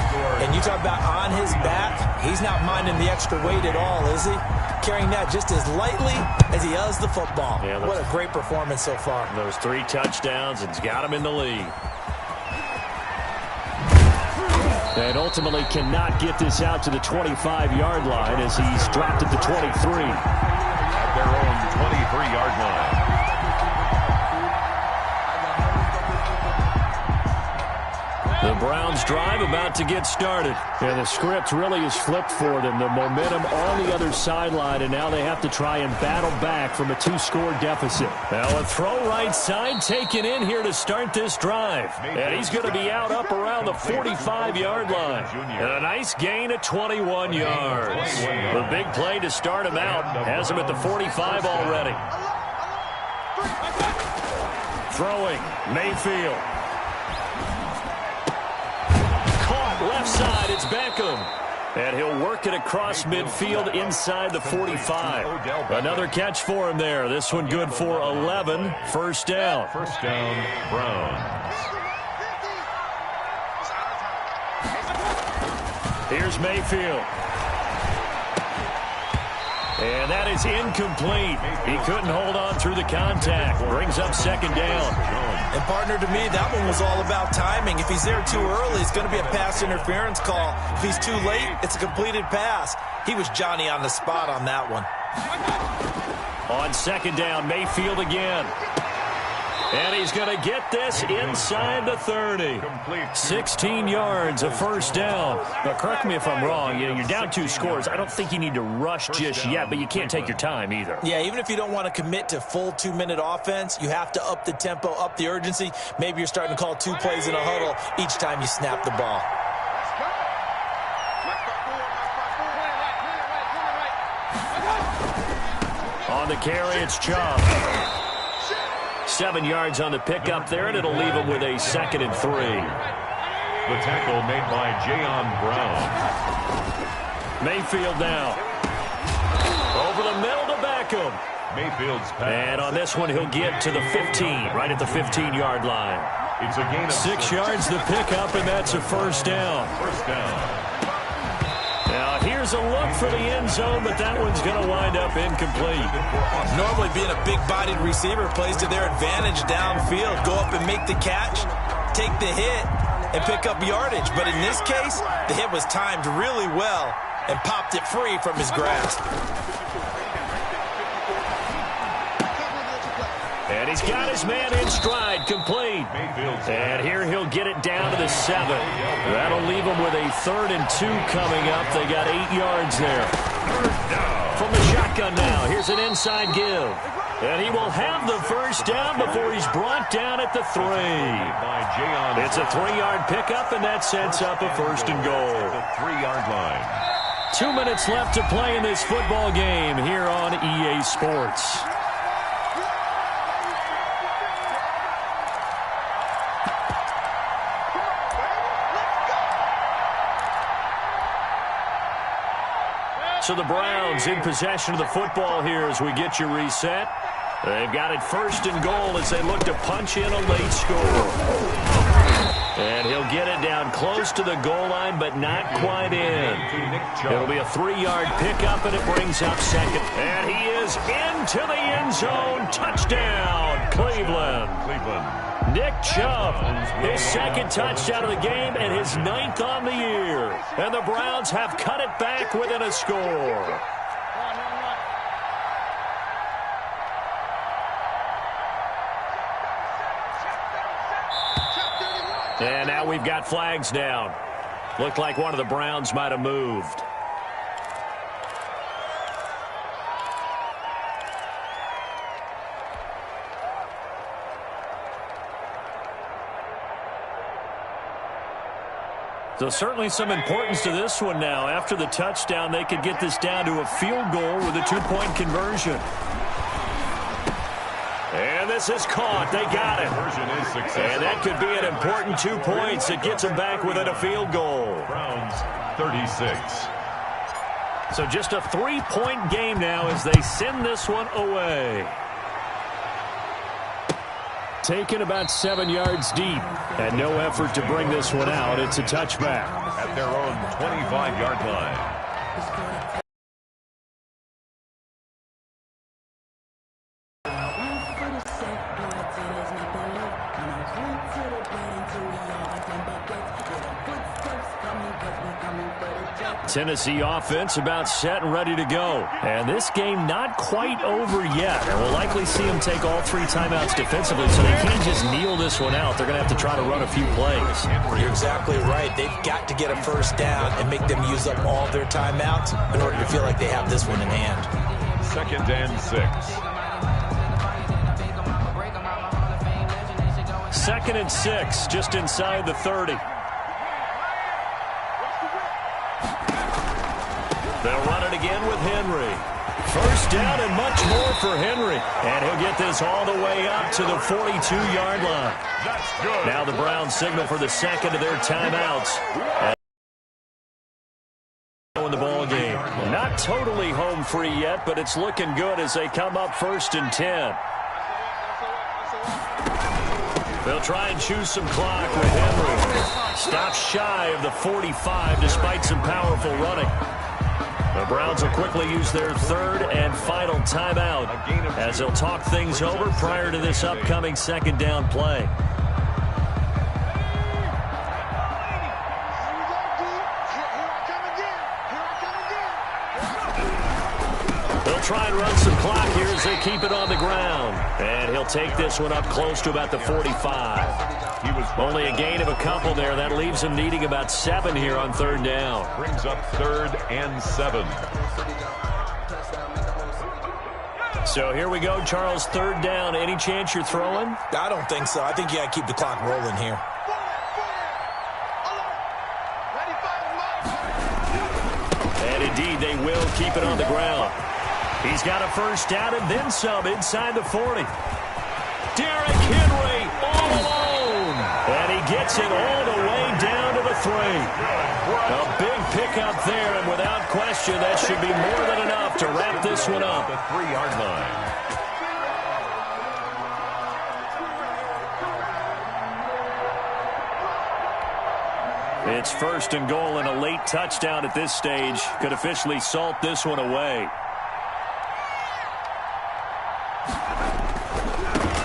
And you talk about on his back, he's not minding the extra weight at all, is he? Carrying that just as lightly as he does the football. Yeah, what a great performance so far. Those 3 touchdowns, it's got him in the lead. And ultimately cannot get this out to the 25-yard line as he's dropped at the 23. At their own 23-yard line. The Browns drive about to get started. And the script really is flipped for them. The momentum on the other sideline, and now they have to try and battle back from a 2-score deficit. Now a throw right side taken in here to start this drive. And he's going to be out up around the 45-yard line. And a nice gain of 21 yards. The big play to start him out has him at the 45 already. Throwing, Mayfield. Left side, it's Beckham. And he'll work it across midfield inside the 45. Another catch for him there. This one good for 11. First down. First down, Browns. Here's Mayfield. And that is incomplete. He couldn't hold on through the contact. Brings up second down. And, partner, to me, that one was all about timing. If he's there too early, it's going to be a pass interference call. If he's too late, it's a completed pass. He was Johnny on the spot on that one. On second down, Mayfield again. And he's going to get this inside the 30. 16 yards, a first down. Now, correct me if I'm wrong. You're down 2 scores. I don't think you need to rush just yet, but you can't take your time either. Yeah, even if you don't want to commit to full 2-minute offense, you have to up the tempo, up the urgency. Maybe you're starting to call 2 plays in a huddle each time you snap the ball. On the carry, it's Chubb. 7 yards on the pickup there, and it'll leave him with a 2nd and 3. The tackle made by Jayon Brown. Mayfield now. Over the middle to Beckham. Mayfield's pass. And on this one, he'll get to the 15, right at the 15-yard line. It's a gain of 6 yards the pickup, and that's a first down. First down. Now, here's a look for the end zone, but that one's going to wind up incomplete. Normally, being a big-bodied receiver plays to their advantage downfield. Go up and make the catch, take the hit, and pick up yardage. But in this case, the hit was timed really well and popped it free from his grasp. And he's got his man in stride, complete. And here he'll get it down to the 7. That'll leave him with a 3rd and 2 coming up. They got 8 yards there. From the shotgun now, here's an inside give. And he will have the first down before he's brought down at the 3. It's a 3-yard pickup, and that sets up a 1st and goal. The 3-yard line. 2 minutes left to play in this football game here on EA Sports. So the Browns in possession of the football here as we get you reset. They've got it 1st and goal as they look to punch in a late score. And he'll get it down close to the goal line, but not quite in. It'll be a 3-yard pickup, and it brings up 2nd. And he is into the end zone. Touchdown, Cleveland. Nick Chubb, his 2nd touchdown of the game and his 9th on the year. And the Browns have cut it back within a score. And now we've got flags down. Looked like one of the Browns might have moved. So certainly some importance to this one now. After the touchdown, they could get this down to a field goal with a 2-point conversion. And this is caught. They got it. And that could be an important 2 points. It gets them back within a field goal. Browns 36. So just a 3-point game now as they send this one away. Taken about 7 yards deep. And no effort to bring this one out. It's a touchback. At their own 25-yard line. Tennessee offense about set and ready to go. And this game not quite over yet. And we'll likely see them take all 3 timeouts defensively, so they can't just kneel this one out. They're going to have to try to run a few plays. You're exactly right. They've got to get a first down and make them use up all their timeouts in order to feel like they have this one in hand. 2nd and 6. 2nd and 6, just inside the 30. They'll run it again with Henry. First down and much more for Henry. And he'll get this all the way up to the 42-yard line. That's good. Now the Browns signal for the second of their timeouts. In the ball game. Not totally home free yet, but it's looking good as they come up 1st and 10. They'll try and choose some clock with Henry. Stops shy of the 45 despite some powerful running. The Browns will quickly use their 3rd and final timeout as they'll talk things over prior to this upcoming 2nd down play. They'll try and run some clock here as they keep it on the ground. And he'll take this one up close to about the 45. He was only a gain of a couple there. That leaves him needing about 7 here on 3rd down. Brings up 3rd and 7. So here we go, Charles, 3rd down. Any chance you're throwing? I don't think so. I think you got to keep the clock rolling here. And indeed, they will keep it on the ground. He's got a first down and then some inside the 40. Derrick Henry all alone. And he gets it all the way down to the 3. A big pickup there, and without question, that should be more than enough to wrap this one up. The 3-yard line. It's 1st and goal, and a late touchdown at this stage could officially salt this one away.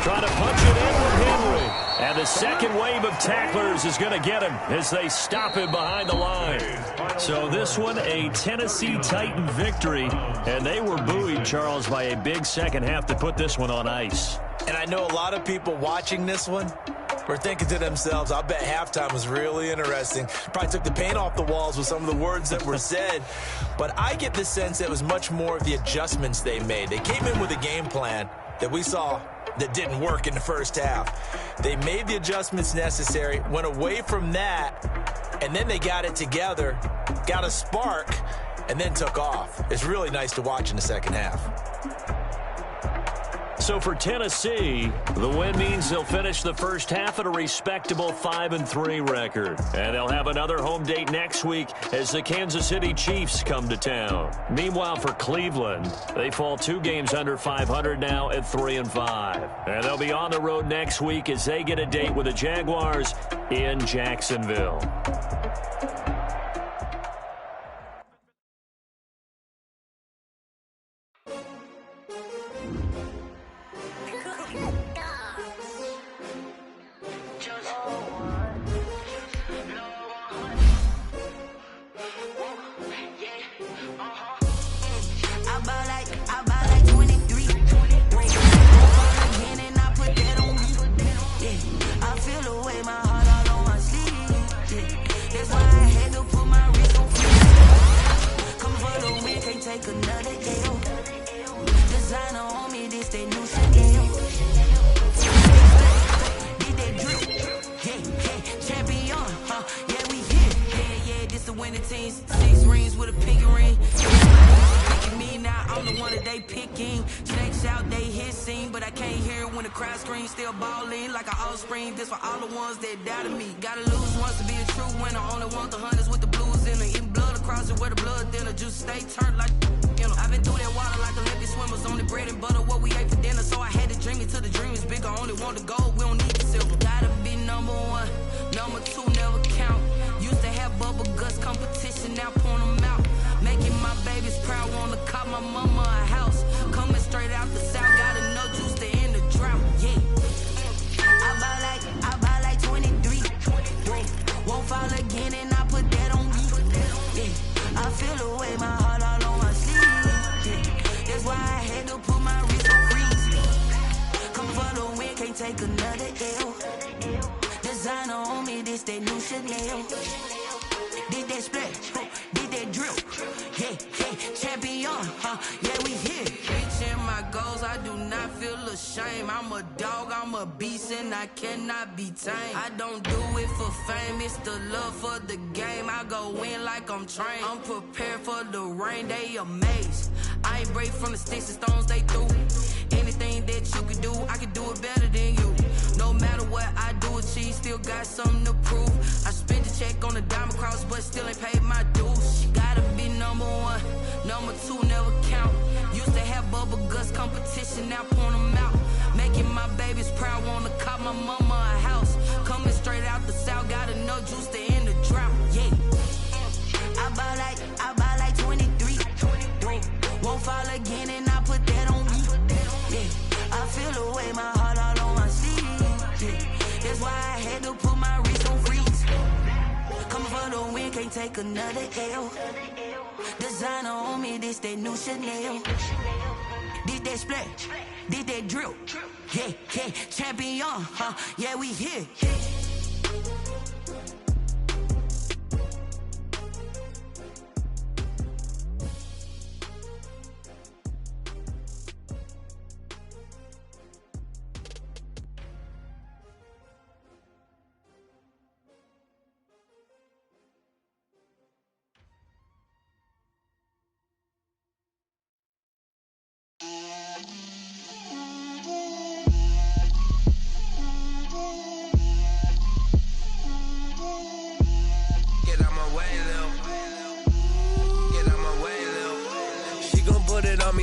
Trying to punch it in with Henry. And the second wave of tacklers is going to get him as they stop him behind the line. So this one, a Tennessee Titan victory. And they were buoyed, Charles, by a big second half to put this one on ice. And I know a lot of people watching this one were thinking to themselves, I bet halftime was really interesting. Probably took the paint off the walls with some of the words that were said. But I get the sense that it was much more of the adjustments they made. They came in with a game plan that we saw that didn't work in the first half. They made the adjustments necessary, went away from that, and then they got it together, got a spark, and then took off. It's really nice to watch in the second half. So for Tennessee, the win means they'll finish the first half at a respectable 5-3 record. And they'll have another home date next week as the Kansas City Chiefs come to town. Meanwhile, for Cleveland, they fall 2 games under 500 now at 3-5. And they'll be on the road next week as they get a date with the Jaguars in Jacksonville. widescreen, still ballin' like an offspring. This for all the ones that doubted me. Gotta lose once to be a true winner. Only want the hunters with the blues in it. Eating blood across it where the blood thinner. Juice stay turned like you know. I've been through that water like Olympic swimmers. Only bread and butter what we ate for dinner. So I had to dream it till the dream is bigger. Only want the gold, we don't need the silver. Gotta be number one, number two never count. Used to have bubble guts competition, now point them out. Making my babies proud, wanna cop my mama a house. Coming straight out the south, gotta know juice to end the drought. Yeah. I buy like 23. Won't fall again and I put that on me. Yeah. I feel the way, my heart all on my sleeve. Yeah. That's why I had to put my wrist on freeze. Come for the win, can't take another L. Designer on me, this that new Chanel. Did that splash, did that drill. Yeah, champion, yeah, we here. Reaching my goals, I do not feel ashamed. I'm a dog, I'm a beast, and I cannot be tamed. I don't do it for fame, it's the love for the game. I go in like I'm trained. I'm prepared for the rain, they amazed. I ain't break from the sticks and stones they threw. Anything that you can do, I can do it better than you. No matter what I do, achieve, still got something to prove. I spent the check on the diamond cross, but still ain't paid my dues. Gotta be number one, number two never count. Used to have bubble guts competition, now point them out. Making my babies proud, wanna cop my mama a house. Coming straight out the south, gotta know juice to end the drought. Yeah. I buy like 23. Won't fall again and I put that on me. Yeah. I feel the way, my heart all on my sleeve. Yeah. That's why I had to put my wrist on freeze. Coming for the win, can't take another L. Designer on me, this that new Chanel. Did that splash, did that drill. Yeah, champion, yeah, we here.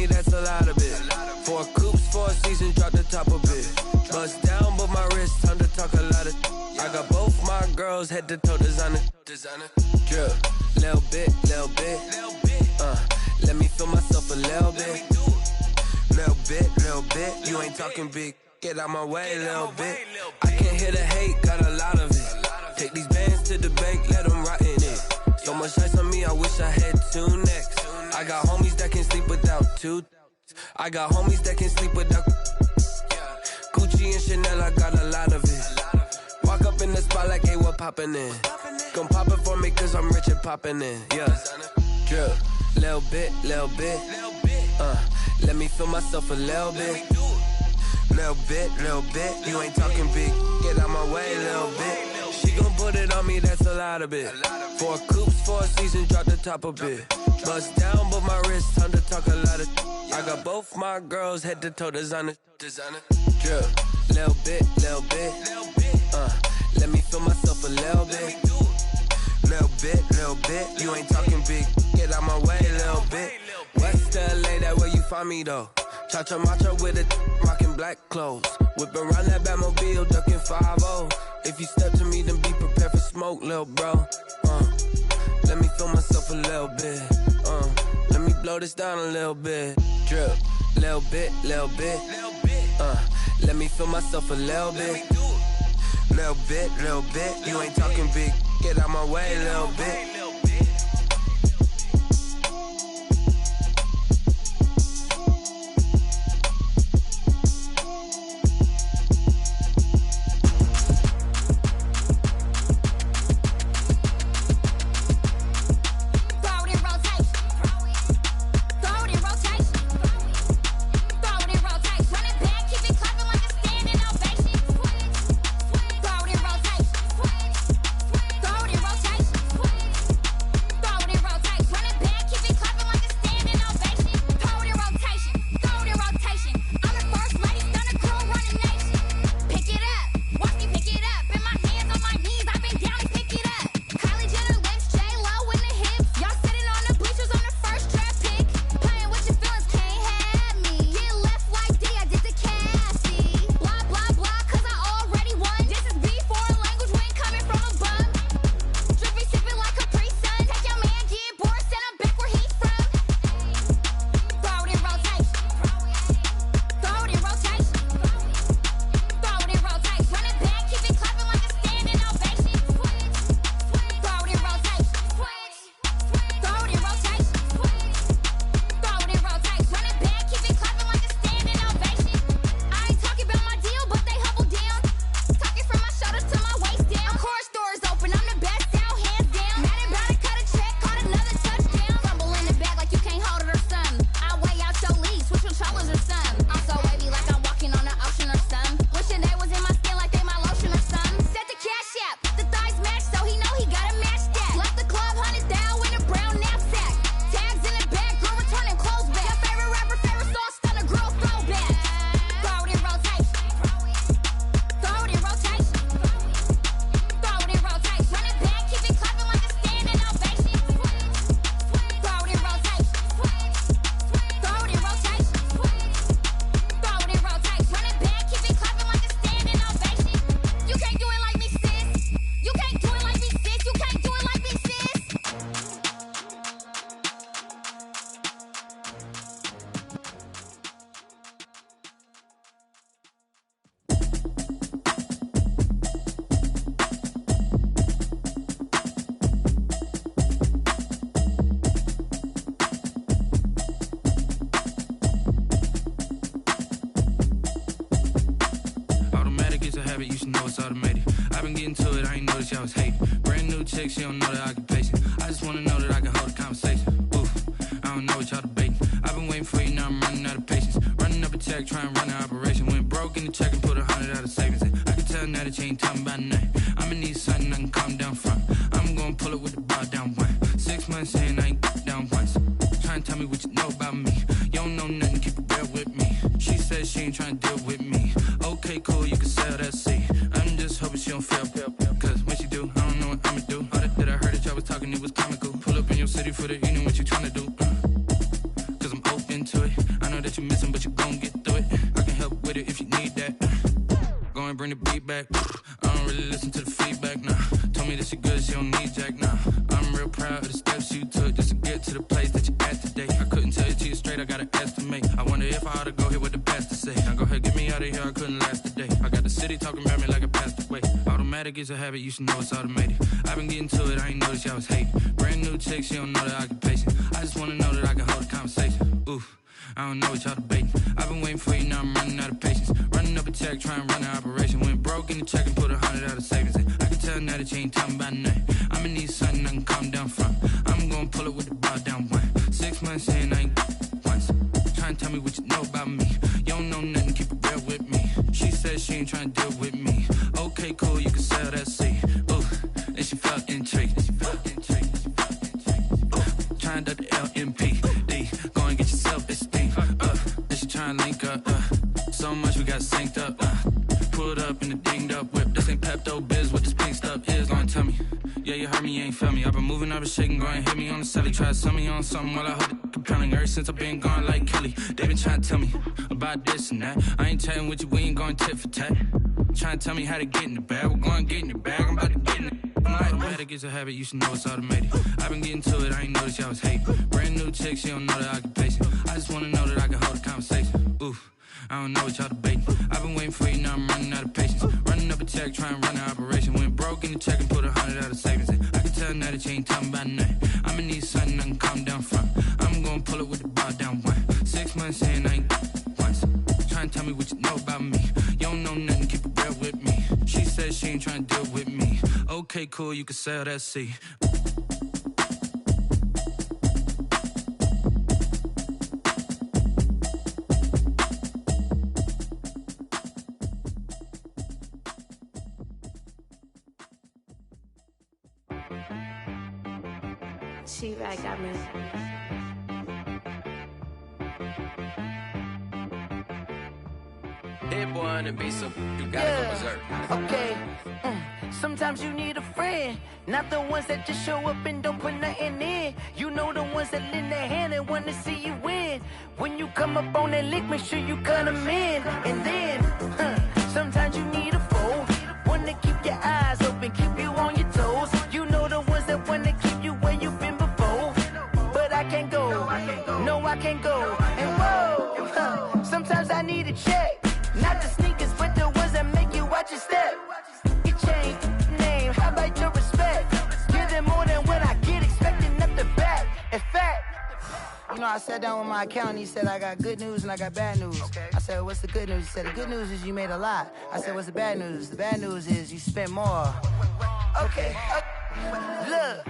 That's a lot of it. 4 coops, 4 seasons, drop the top of it. Bust down, but my wrist, time to talk a lot of. I got both my girls head to toe designer. Drip, little bit. Let me feel myself a little bit. Little bit. You ain't talking big. Get out my way, little bit. I can't hear the hate, got a lot of it. Take these bands to the bank, let them rot in it. So much ice on me, I wish I had 2 necks. I got homies that can sleep without 2. I got homies that can sleep without Gucci and Chanel, I got a lot of it. Walk up in the spot like, hey, what poppin' in? Gon' pop it for me cause I'm rich and poppin' in. Yeah, drip, little bit. Let me feel myself a little bit. Little bit. You ain't talking big. Get out my way, little bit. She gon' put it on me, that's a lot of it. 4 coops, 4 seasons, drop the top of it. Bust down, but my wrist, time to talk a lot of. I got both my girls head to toe designer. Drip, little bit. Let me feel myself a little bit. Little bit. You ain't talking big. Get out my way, little bit. West LA, that where you find me though. Cha-cha matcha with it, rockin' black clothes. Whip around that Batmobile, duckin' 5-0. If you step to me, then be prepared for smoke, lil' bro. Let me feel myself a little bit. Let me blow this down a little bit. Drip, little bit. Let me feel myself a little bit. Little bit. You ain't talking big. Get out my way, little bit. you should know it's automated. I've been getting to it, I ain't noticed y'all was hating. Brand new chick, she don't know the occupation. I just wanna know that I can hold a conversation. Oof, I don't know what y'all debating. I've been waiting for you, now I'm running out of patience. Running up a check, trying to run an operation. Went broke in the check and put 100 out of savings in. I can tell now that you ain't talking about nothing. I'ma need something I can calm down from. I'm gonna pull it with the bar down one. 6 months in, I ain't down once. Trying to tell me what you know about me. You don't know nothing, keep it real with me. She says she ain't trying to deal with me. Okay, cool, you can sell that seat. I'm just hoping she don't fail. Cause when she do, I don't know what I'ma do. All that I heard that y'all was talking, it was comical. Pull up in your city for the evening, what you trying to do? Cause I'm open to it. I know that you missing, but you gon' get through it. I can help with it if you need that. Go and bring the beat back. I don't really listen to the feedback, nah. Told me that she good, she don't need jack, nah. I'm real proud of the steps you took just to get to the place that you at today. I couldn't tell you to you straight, I gotta estimate. I wonder if I ought to go here with the pastor say. Now go ahead, get me out of here, I couldn't last a day. I got the city talking about me like a passed away. Automatic is a habit, you should know it's automated. I've been getting to it, I ain't noticed y'all was hating. Brand new chick, she don't know the occupation. I just wanna know that I can hold a conversation. Oof, I don't know what y'all debating. I've been waiting for you, now I'm running out of patience. Running up a check, trying to run an operation. Went broke in the check and put 100 out of savings in. I can tell now that you ain't talking about nothing. I'ma need something I can calm down from. I'm gonna pull it with the bar down one. 6 months in, I ain't once. Trying to tell me what you know about me. You don't know nothing, keep it real with me. She says she ain't trying to deal with me. Okay, cool, you can sell that seat. Ooh, and she felt intrigued. Trying to the LMP. Go and get your self-esteem. And she trying to link up. So much we got synced up. Pulled up in the dinged up whip. This ain't Pepto-Biz, what this pink stuff is. Long tell me. Yeah, you heard me, you ain't felt me. I've been moving, I've been shaking, go and hit me on the celly. Try to sell me on something while I hold it compelling. Ever since I've been gone like Kelly, they been trying to tell me about this and that. I ain't chatting with you, we ain't going tit for tat. Trying to tell me how to get in the bag. We're going to get in the bag, I'm about to get in it. Automatic is a habit, you should know it's automated. I've been getting to it, I ain't noticed y'all was hating. Brand new chick, she don't know the occupation. I just wanna know that I can hold a conversation. Oof, I don't know what y'all debating. I've been waiting for you, now I'm running out of patience. Running up a check, trying to run an operation. Went broke in the check and put 100 out of savings in. I can tell now that you ain't talking about nothing. I'ma need something I can calm down from. I'm gonna pull it with the bar down one. 6 months in, I ain't once. Trying to tell me what you know about me. You don't know nothing, keep it real with me. She says she ain't trying to deal with me. Okay, cool, you can sell that seat. T-Rag got me. Dead boy on the beat, so you gotta go berserk. Okay. Sometimes you need a friend, not the ones that just show up and don't put nothing in. You know the ones that lend their hand and want to see you win. When you come up on that lick, make sure you cut them in. And then, sometimes you need a foe, one to keep your eyes open, keep you on your toes. You know the ones that want to keep you where you've been before. But I can't go, no I can't go. And whoa, sometimes I need a check. Not the sneakers, but the ones that make you watch your step. You change name, how about your respect? Give them more than what I get, expecting up the back. In fact, you know, I sat down with my accountant, he said I got good news and I got bad news. I said, what's the good news? He said, the good news is you made a lot. I said, what's the bad news? The bad news is you spent more. Okay. Look,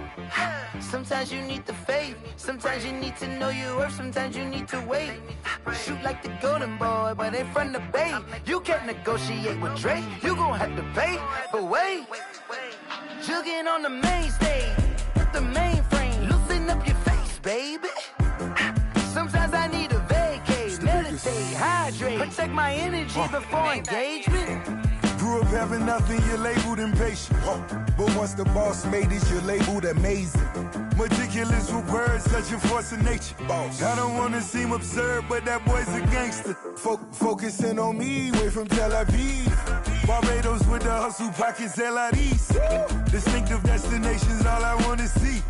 sometimes you need the faith, sometimes you need to know your worth, sometimes you need to wait. Shoot like the golden boy, but in front of the bay. You can't negotiate with Drake, you gon' have to pay. But wait, jugging on the main stage, the mainframe, loosen up your face, baby. Sometimes I need a vacate, meditate, hydrate, protect my energy before engagement. Grew up having nothing, you're labeled impatient. But once the boss made it, you're labeled amazing. Meticulous with words, such a force of nature. I don't wanna seem absurd, but that boy's a gangster. Focusing on me, way from Tel Aviv. Barbados with the hustle pockets, LIDs. Distinctive destinations, all I wanna see.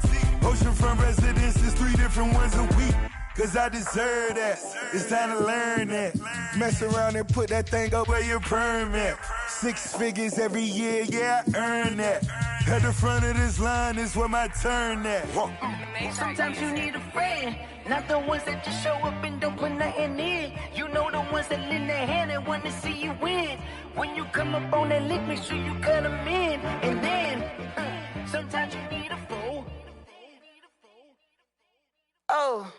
Oceanfront residences, 3 different ones a week. Cause I deserve that, it's time to learn that. Mess around and put that thing up where your perm at. 6 figures every year, yeah, I earn that. At the front of this line is where my turn at. Sometimes you need a friend, not the ones that just show up and don't put nothing in. You know the ones that lend their hand and want to see you win. When you come up on that lick, make sure you cut them in. And then, sometimes you need a fool. Oh,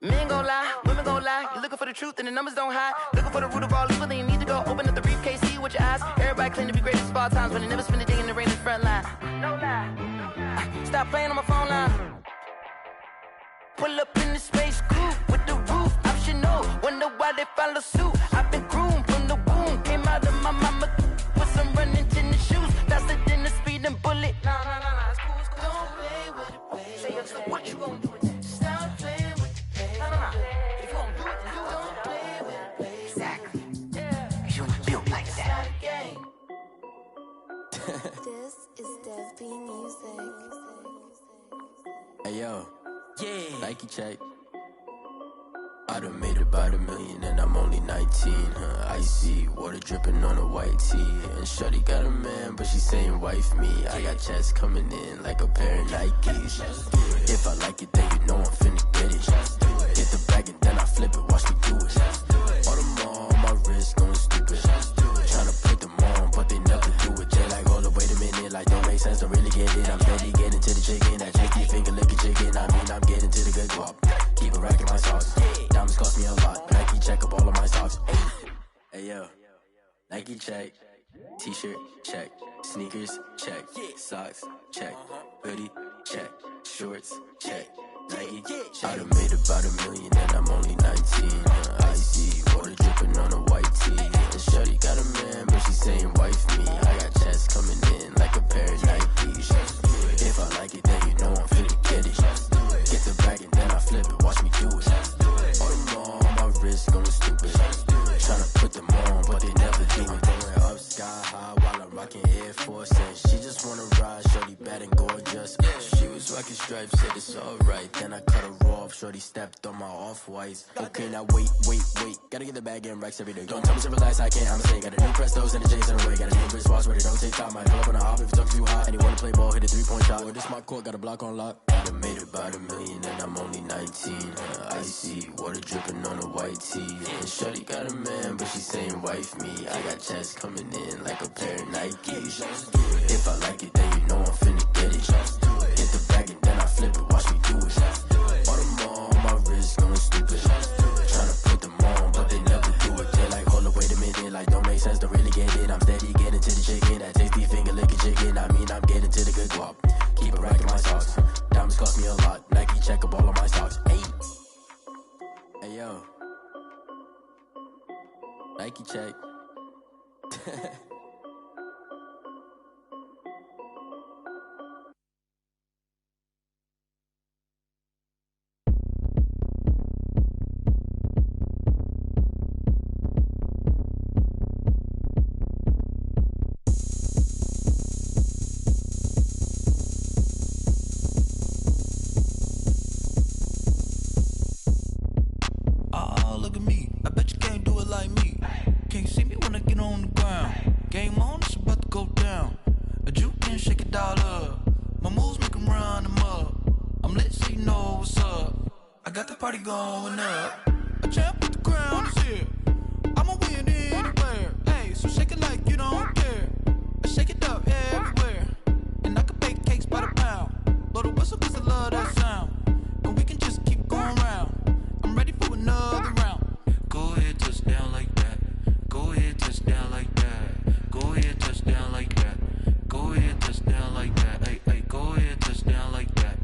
men gon' lie, women gon' lie. You're looking for the truth and the numbers don't hide. Looking for the root of all evil, then you need to go open up the briefcase, see with your eyes. Everybody claim to be great at small times, but they never spend a day in the rain in the front line. No lie. Stop playing on my phone line. Pull up in the space coupe with the roof optional. Wonder why they follow suit. I've been groomed from the womb. Came out of my mama with some running tennis shoes. Faster than the speeding bullet. Nah, it's cool, it's cool. Don't play with it, baby. Say so what you gon' do with it? Stop playing with it, baby. Nah. If you gon' do it, then you don't play with it, baby. Exactly. Yeah. You ain't built like that. This is Dev B Music. Hey yo. Yeah. Nike check. I done made about $1 million and I'm only 19. Icy water dripping on a white tee. And shorty got a man, but she saying wife me. I got checks coming in like a pair of Nikes. If I like it, then you know I'm finna get it. Get the bag and then I flip it. Watch me do it. All them on my wrist going stupid. Tryna put them on, but they never do it. They like, hold up, wait a minute. Like, don't make sense, don't really get it. I'm steady getting to the chicken. That cheeky finger licking chicken. I mean, I'm getting to the good guap. Keep a rack in my sauce. Diamonds cost me a lot. Nike check up all of my socks. Hey yo, Nike check. T-shirt check. Sneakers check. Socks check. Hoodie check. Shorts check. Nike check. I done made about $1 million and I'm only 19. Icy water dripping on a white tee. And shorty got a man, but she saying wife me. I got checks coming in like a pair of Nikes. If I like it, then you know I'm finna get it. Get the bag and then I flip it. Watch me do it. All them on my wrist going stupid. Tryna put them on, but they never do it. Going up sky high while I'm rocking Air Force. And she just wanna ride, shorty bad and gorgeous. She was rocking stripes, said it's alright. Then I cut her off, shorty stepped on my off-whites. Okay, now wait. Gotta get the bag and racks every day. Don't tell me to relax, I can't, I'm saying. Got a new Prestos and a J's in the way. Got a new wristwatch where they don't take time. Might pull up on a hop if it's up too high. And you wanna play ball, hit a 3-point shot. Or this my court, got a block on lock. I done made about $1 million and I'm only 19. Icy water dripping on a white tee. And shorty got a man, but she saying wife me. I got checks coming in like a pair of Nikes. If I like it, then you know I'm finna get it. Get the bag and then I flip it. Watch me do it. All them on my wrist going stupid. Tryna put them on, but they never do it. They like, hold up, wait a minute. Like, don't make sense, don't really get it. I'm steady getting to the chicken. That tasty finger licking chicken. I mean, I'm getting to the good guap. Keep a rack in my socks. Diamonds cost me a lot. Nike check up all of my socks. Hey yo. Nike check. Look at me, I bet you can't do it like me. Can't see me when I get on the ground. Game on, it's about to go down. A juke and shake it all up. My moves make them run them up. I'm lit so you know what's up. I got the party going up. A champ with the crown is here. I'ma win anywhere. Hey, so shake it like you don't care. I shake it up everywhere. And I can bake cakes by the pound. Blow the whistle cause I love that sound. And we can just keep going round. I'm ready for another round. Go ahead, touch down like that. Go ahead, touch down like that. Go ahead, touch down like that. Go ahead, touch down like that. Hey, go ahead, touch down like that.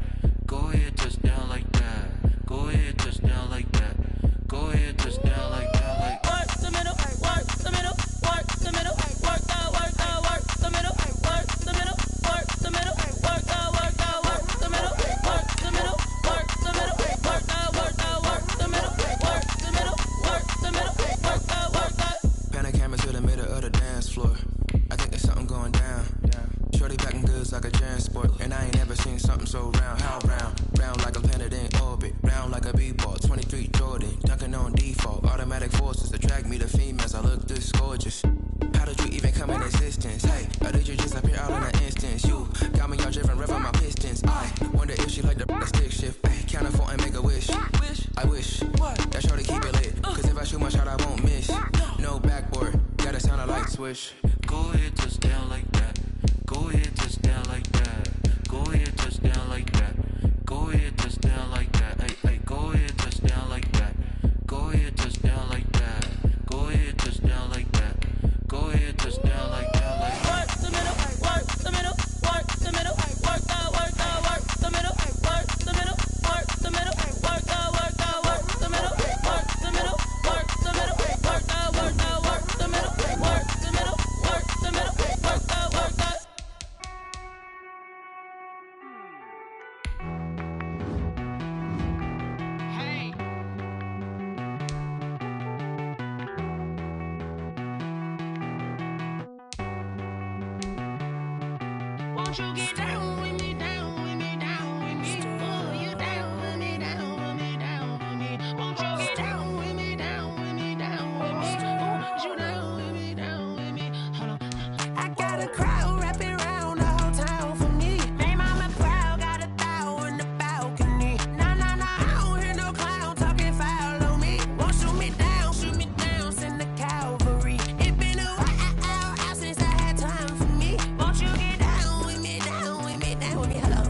Go ahead, touch down like that. Go ahead, touch down like that. Go ahead, touch down like that. Like work the middle, work the middle, work the middle, work the middle, work the middle, work the middle, work the middle, work the middle, work the middle, work the middle, work the middle, work the middle, work the. Pan a camera to the middle of the dance floor. I think there's something going down. Shorty packing goods like a transport, and I ain't never seen something so round. How round? Round like a planet in orbit, round like a b-ball. 23 Jordan, dunking on default. Automatic forces attract me to females. I look this gorgeous. How to treat even come in existence. Hey, or did you just appear all in an instance? You got me all driven, revving my pistons. I wonder if she like the stick shift. Hey, count it 4 and make a wish. I wish that shorty keep it lit. Cause if I shoot my shot, I won't miss. No backboard, gotta sound a light switch. Go ahead, touch down like that. Go ahead, touch down like that. Go ahead, touch down like that. Go ahead, touch down like that. Hey, hey, go ahead, touch down like that. Go ahead, touch down like that. Go ahead, touch down like that. Go ahead, touch down like that. Like work the middle, work the middle, work the middle, work the middle, work the middle, work the middle, work the middle, work the middle, work the middle, work the middle, work the middle, work the middle, work the middle, work the middle, work the Won't you get down with me, down with me, down with me? Oh, you down with me, down with me, down with me. Won't you get down with me, down with me, down with me? Oh, you down with me, down with me? Hold on. I got a crowd wrapping around the whole town for me. Made mama proud, got a thou in the balcony. Nah, nah, nah, I don't hear no clown talking foul on me. Won't shoot me down, send the cavalry. It been a while since I had time for me. Won't you get down with me, down with me, down with me? Hello.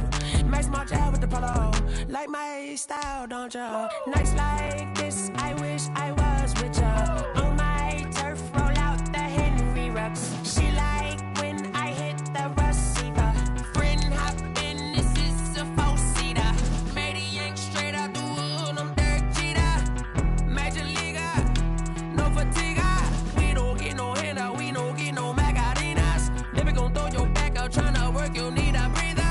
Max March out with the polo. Like my style, don't ya? Nights like this, I wish I was with ya. On my turf, roll out the Henry Rux. She like when I hit the receiver. Friend hop in, this is a 4-seater. Made a yank straight out the wood, I'm Derek Jeter. Major leaguer, no fatigue. We don't get no handout, we don't get no Macarinas. Never gon' throw your back out, tryna work, you need a breather.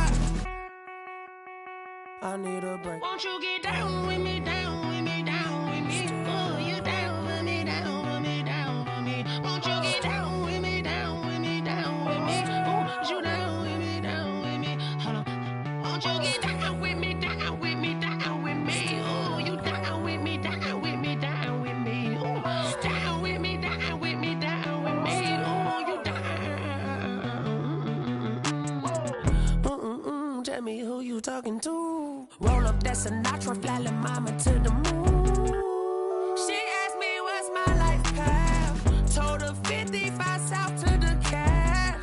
I need a break. Won't you get down with me, down with me, down with me? Oh, you down with me, down with me, down with me? Won't you get down with me, down with me, down with me? Oh, you down with me, down with me? Hold on. Won't you get down with me, down with me, down with me? Oh, you down with me, down with me, down with me? Oh, down with me, down with me, down with me? Oh, you down. Tell me who you talking to. Roll up that Sinatra, fly la mama to the moon. She asked me what's my life path. Told her 55 south to the cab.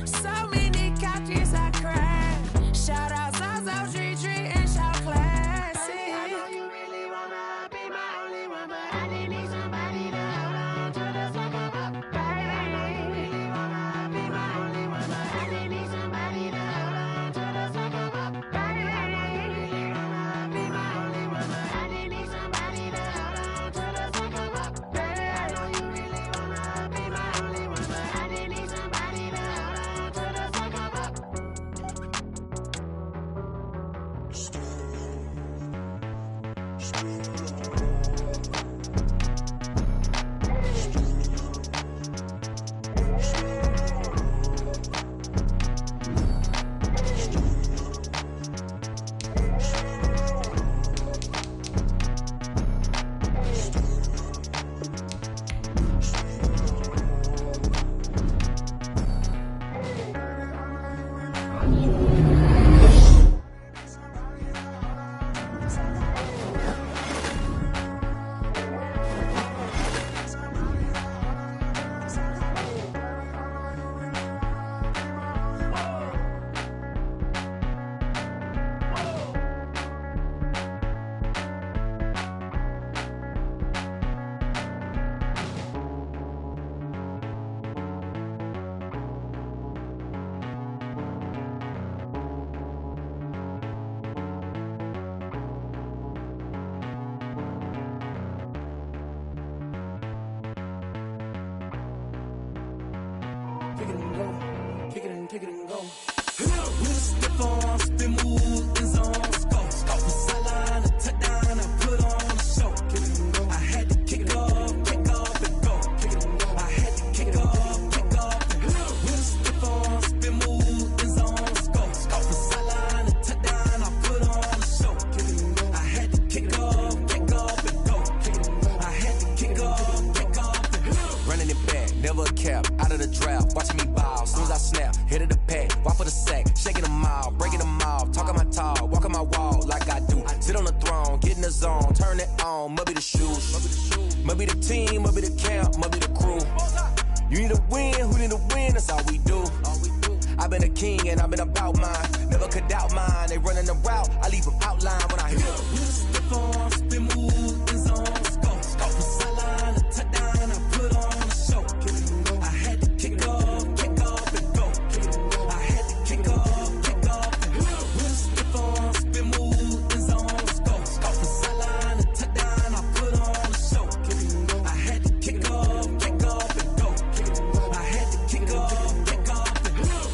So many couches I cried. Shout out South Street and shout classy. I know you really wanna be my only one, but I didn't need somebody to hold on to the fuck up, baby. I know you really wanna be my only one, but I didn't need somebody to hold on to the fuck up, baby. I know you really wanna be my only one, but I didn't need somebody to hold on to the fuck up, baby. I know you really wanna be my only one, but I didn't need somebody to hold on to the fuck up. kick it and go. We'll step on, spin, move, and zone, let's go. From sideline to touchdown, I put on a show. I had to kick off and go. I had to kick off and go. We'll step on, spin, move, and zone, let's go. From sideline to touchdown, I put on a show. I had to kick off and go. I had to kick off and go. Running it back, never a cap, out of the and I've been about mine. Never could doubt mine. They running the route, I leave them outline when I hit them. With a stiff on, spin move, and zone, scope. From sideline to touchdown, I put on a show. I had to kick off, and go. I had to kick off, and go. With a stiff on, spin move, and zone, scope. From sideline to touchdown, I put on a show. I had to kick off, and go. I had to kick off, and go.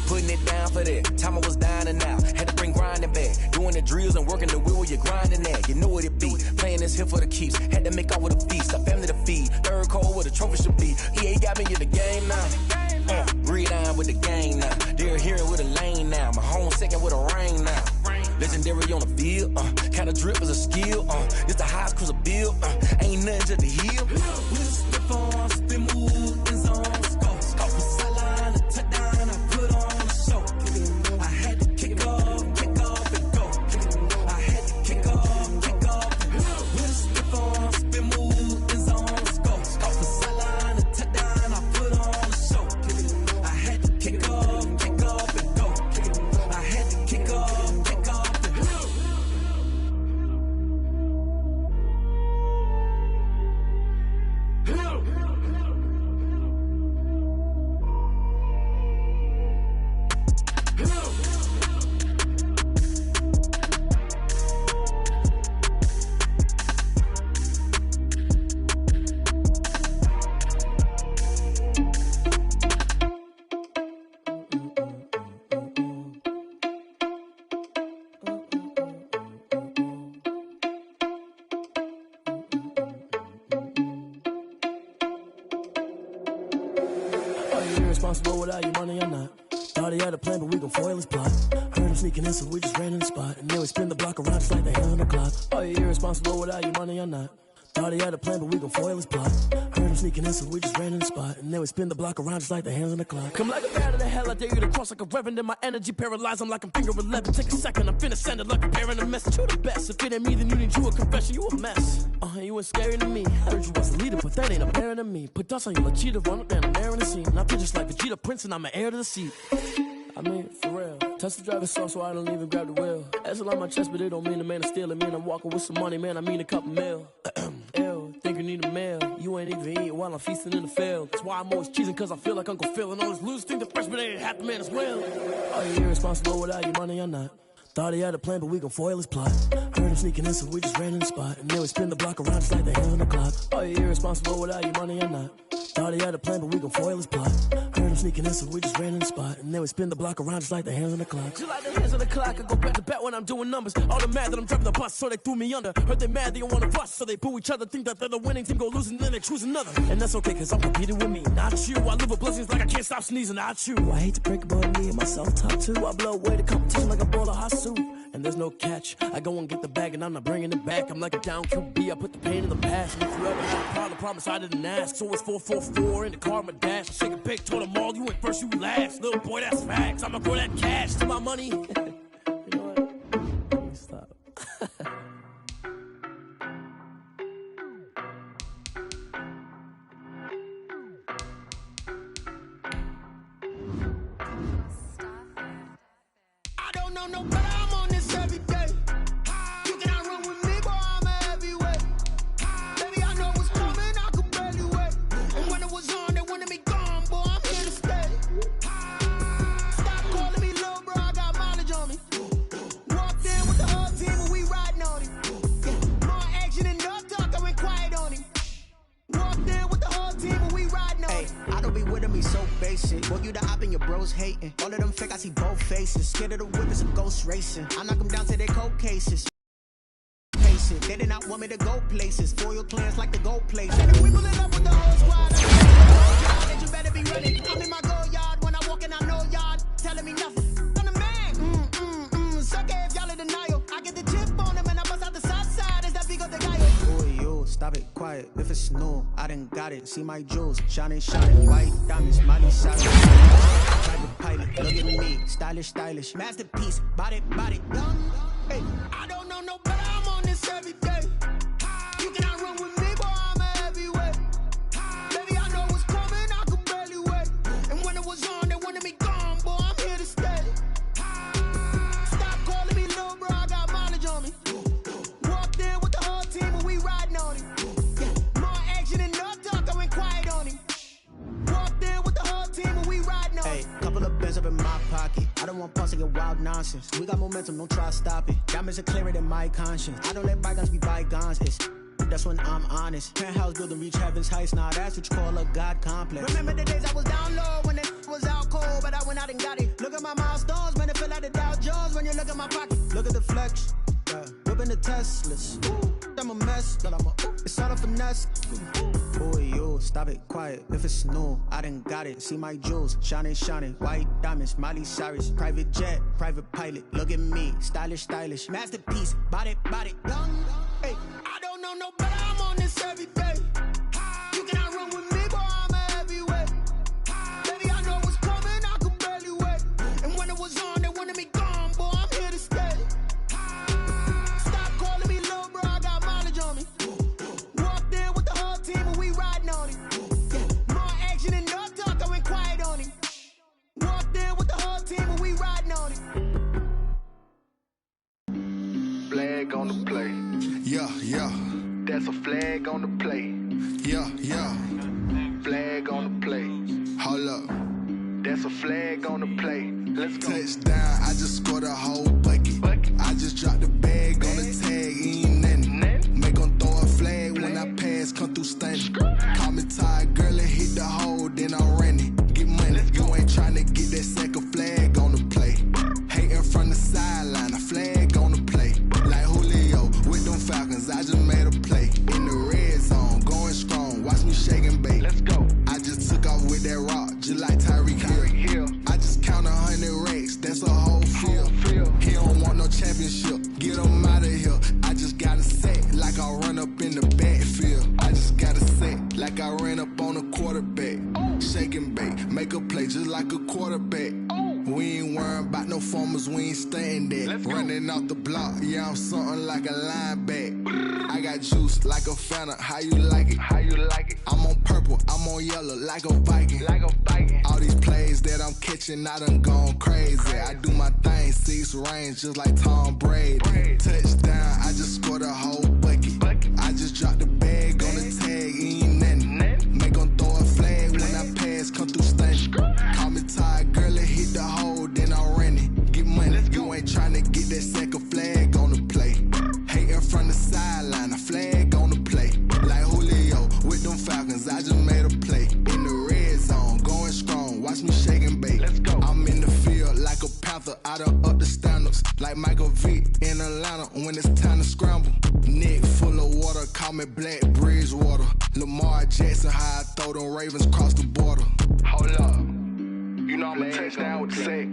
Putting it down for that. Time I was dying and out. Had to bring grinding back. Doing the drills and working the wheel, you're grinding that. You know what it be. Playing this here for the keeps. Had to make off with a feast. A family to feed. Third cold where the trophy should be. EA got me in the game now. Breed on with the game now. They're here with a lane now. My home second with a rain now. Legendary on the field. Kinda drip is a skill. It's the highest cruiser bill. Ain't nothing just to heal. With a stiff on, spin move, and zone, scope. From sideline to touchdown, I put on a show. I had to kick off, and go. I had to kick off, and go. With a stiff on, spin move, and zone, scope. From sideline to touchdown, I put on a show. I had to kick off, and go. I had to kick off, and go. Irresponsible without your money or not. Thought he had a plan, but we gon' foil his plot. Heard him sneaking in, so we just ran in the spot. And then we spin the block around just like the hell on the clock. Are you irresponsible without your money or not? Thought he had a plan, but we gon' foil his plot. Heard him sneaking in, so we just ran in the spot. And then we spin the block around just like the hands on the clock. Come like a bat of the hell, I dare you to cross like a reverend. And my energy paralyzed, I'm like I'm finger 11. Take a second, I'm finna send it like a parent a message. You the best, if it ain't me, then you need you a confession. You a mess, you ain't scary to me. Heard you was a leader, but that ain't apparent to me. Put dust on your cheetah, run up down the air in the scene. And I feel just like Vegeta Prince, and I'm an heir to the seat. I mean, for real. Touch the driver's sauce so I don't even grab the wheel. That's on my chest, but it don't mean the man is stealing. Man, I'm walking with some money, man, I mean a couple mil. Ew, think you need a meal. You ain't even eating while I'm feasting in the field. That's why I'm always cheesing, cause I feel like Uncle Phil. And all those losers think the freshman ain't half the man as well. Are you irresponsible without your money or not? Thought he had a plan, but we gon' foil his plot. Heard him sneaking in, so we just ran in the spot. And then we spin the block around just like the hell on the clock. Are you irresponsible without your money or not? Thought he had a plan, but we gon' foil his plot. Heard him sneaking in, so we just ran in the spot. And then we spin the block around just like the hands on the clock. Just like the hands on the clock, I go back to back when I'm doing numbers. All the mad that I'm driving the bus, so they threw me under. Heard they mad, they don't wanna bust, so they boo each other. Think that they're the winning team, go losing, then they choose another. And that's okay, cause I'm competing with me, not you. I live with blessings like I can't stop sneezing, not you. I hate to break it, but me and myself top two. I blow away the competition like a bowl of hot soup. And there's no catch. I go and get the bag and I'm not bringing it back. I'm like a down QB, I put the pain in the past. And if you ever had a problem, promise I didn't ask. So it's 444 in the car, my dash. Shake a big, told them all, you ain't first, you last. Little boy, that's facts. I'ma throw that cash to my money. You know what? Let me stop. I don't know no better, I'm on this every day. You cannot run with me, boy, I'm a heavyweight. Baby, I know what's coming, I could barely wait. And when it was on, they wanted me gone, boy, I'm here to stay. Stop calling me little bro, I got mileage on me. Walked in with the whole team and we riding on it. Yeah, more action and no talk, I went quiet on him. Walked in with the whole team and we riding on it. I don't be with him, he's so basic. Boy, you the op and your bros hating. All of them fake, I see both faces. Scared of the whip, it's a ghost racing. I knock them down to their cold cases. They did not want me to go places. Foil clans like the gold place. We pulling up with the whole squad. You better be running. I'm in my go yard. When I walk in, I know yard. Telling me nothing. I'm the man. Suck it if y'all in denial. I get the chip on them and I bust out the south side. Is that big of the guy? Boy, yo, stop it, quiet. If it's new, I done got it. See my jewels, shining, white diamonds, money solid. Private pilot, look at me, stylish, masterpiece, body, young. Hey, I don't know no better, I'm on this every day. You cannot run with me, boy, I'm a heavyweight. Baby, I know what's coming, I could barely wait. And when it was on, they wanted me gone, boy, I'm here to stay. my pocket. I don't want pulse to get wild nonsense. We got momentum, don't try to stop it. Diamonds are clearer than my conscience. I don't let bygones be bygones. It's that's when I'm honest. Penthouse building reach heaven's heights. Nah, that's what you call a God complex. Remember the days I was down low when it was out cold, but I went out and got it. Look at my milestones, man, it feel like the Dow Jones when you look at my pocket. Look at the flex, yeah. Whipping the Teslas. Ooh, I'm a mess, but it's all a finesse. Boy, you stop it, quiet. If it's new, I done got it. See my jewels, shining, shining. White diamonds, Miley Cyrus. Private jet, private pilot. Look at me, stylish, stylish. Masterpiece, body, young. Hey, I don't know no better. I'm on this every day. You cannot run with me, boy. I'm a heavyweight. Baby, I know what's coming. I could barely wait. And when it was on, they wanted me gone, boy. I'm here to stay. Stop calling me little bro. I got mileage on me. Walked in with the whole team and we riding on it. More action and no talk. I went quiet on him. Walked in with the whole team and we riding on it. Flag on the play. Yeah, yeah. That's a flag on the play. Yeah, yeah. Flag on the play. Hold up. That's a flag on the play. Let's go. Touchdown, I just scored a whole bucket. I just dropped the bag on the tag, ain't nothing. Make 'em throw a flag when I pass, come through stunning. Call me tired, girl, and hit the hole, then I'm running. Get money, you ain't tryna get that second flag on the play. Hating from the sideline, a flag on the play. Like Julio with them Falcons, I just made a play. In the red zone, going strong, watch me shake and bake. Let's go. I just took off with that rock, just like Tyreek Hill. I just count 100 racks, that's a whole field. He don't want no championship, get him out of here. I just got a set, like I run up in the backfield. I just got a set, like I ran up on a quarterback. Shake and bake, make a play just like a quarterback. We ain't worrying about no formers, we ain't staying there. Running off the block, yeah, I'm something like a linebacker. I got juice like a Fanta, how you like it? How you like it? I'm on purple, I'm on yellow, like a Viking. Like a Viking. All these plays that I'm catching, I done gone crazy. I do my thing, 6 range, just like Tom Brady. Touchdown, I just scored a whole bucket. I just dropped the bag on the tag, ain't nothing. Make 'em throw a flag when I pass, come through stunning. Call me tired, girl, and hit the hole, then I'm running. Get money, you ain't tryna get that second flag on the play. Hating from the sideline, a flag on the play. Like Julio with them Falcons, I just made a play. In the red zone, going strong, watch me shake and bake. Let's go. I'm in the field like a Panther, I done up the standards. Like Michael Vick in Atlanta when it's time to scramble. Neck full of water, call me Black Bridgewater. Lamar Jackson, how I throw them Ravens across the border. Hold up. You know I'm a touchdown with the sack.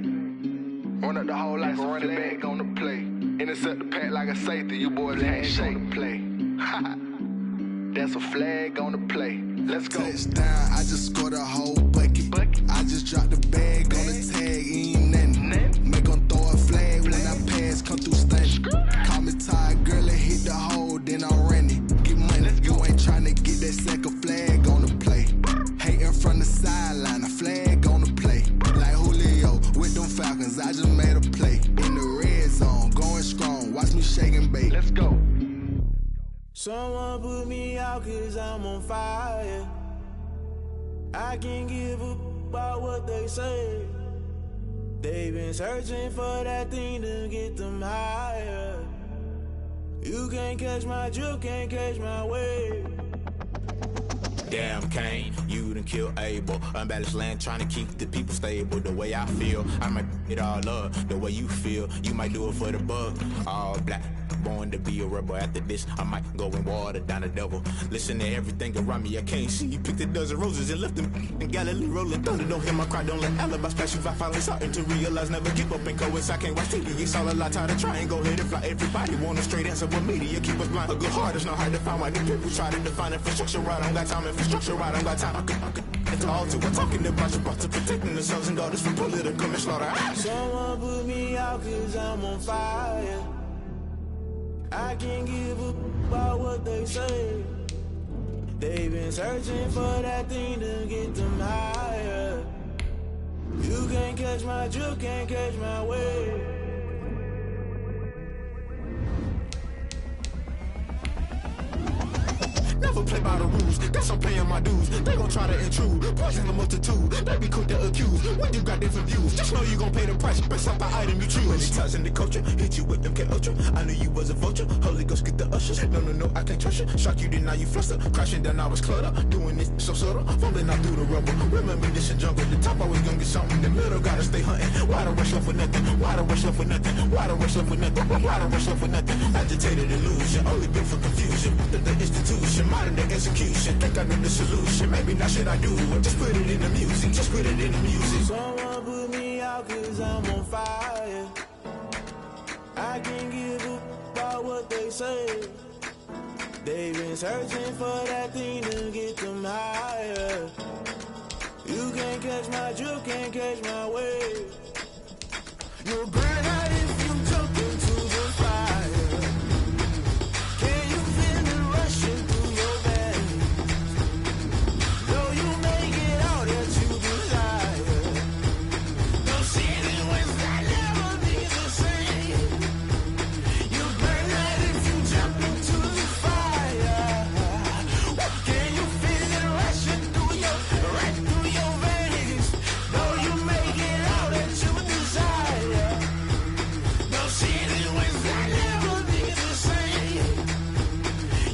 Run up the hole like a running back on the play. Intercept the pack like a safety. You boys ain't shake the play. That's a flag on the play. Let's go. Touchdown, I just scored a whole bucket. I just dropped the bag on the tag, ain't nothing. Make 'em throw a flag when I pass, come through stunning. Call me tired, girl, and hit the hole, then I'm running. Get money, you ain't tryna get that second flag on the play. Hating from the sideline, a flag on the play. Like Julio with them Falcons, I just made a play. In the red zone, going strong, watch me shake and bake. Let's go. Someone put me out 'cause I'm on fire. I can't give up about what they say. They've been searching for that thing to get them higher. You can't catch my drift, can't catch my wave. Damn Kane, you done killed Abel. Unbalanced land trying to keep the people stable. The way I feel, I might it all up. The way you feel, you might do it for the buck. All black, born to be a rebel. After this, I might go and water down the devil. Listen to everything around me, I can't see. Picked a dozen roses and left them in Galilee rolling thunder. Don't hear my cry, don't let alibis pass you. I finally starting to realize, never give up and coincide. Can't watch TV, it's all a lot. Tired of trying, go ahead and fly. Everybody want a straight answer with media, keep us blind. A good heart is not hard to find. Why these people try to define infrastructure right? I don't got time, infrastructure right, I don't got time. I could at the altar, we're talking about you, brought to protecting the sons and daughters from political manslaughter. Someone put me out 'cause I'm on fire. I can't give up about what they say. They've been searching for that thing to get them higher. You can't catch my drift, can't catch my wave. Never play by the rules. Guess I'm paying my dues. They gon' try to intrude. Poison the multitude. They be quick to accuse. When you got different views, just know you gon' pay the price. Based off the item you choose. Many times in the culture, hit you with them K Ultra. I knew you was a vulture. Holy Ghost get the ushers. No, I can't trust you. Shock you, then now you fluster. Crashing down, I was cluttered. Doing this so subtle. Fumbling out through the rubble. Remember this in jungle. The top I was gonna get something. The middle gotta stay hunting. Why the rush up for nothing? Why the rush up for nothing? Why the rush up for nothing? Why the rush up for nothing? Agitated illusion. Only built for confusion. The institution. Modern day execution. Think I know the solution. Maybe not shit I do. Just put it in the music. Just put it in the music. Someone put me out 'cause I'm on fire. I can't give up about what they say. They've been searching for that thing to get them higher. You can't catch my drift, can't catch my wave. You'll burn out if you jump into the fire. Can you feel it rushing through your veins? Though you make it all that you desire. No city was that never be the same. You'll burn out if you jump into the fire. Can you feel it rushing through your veins? Though you make it all that you desire. No city was that never be the same.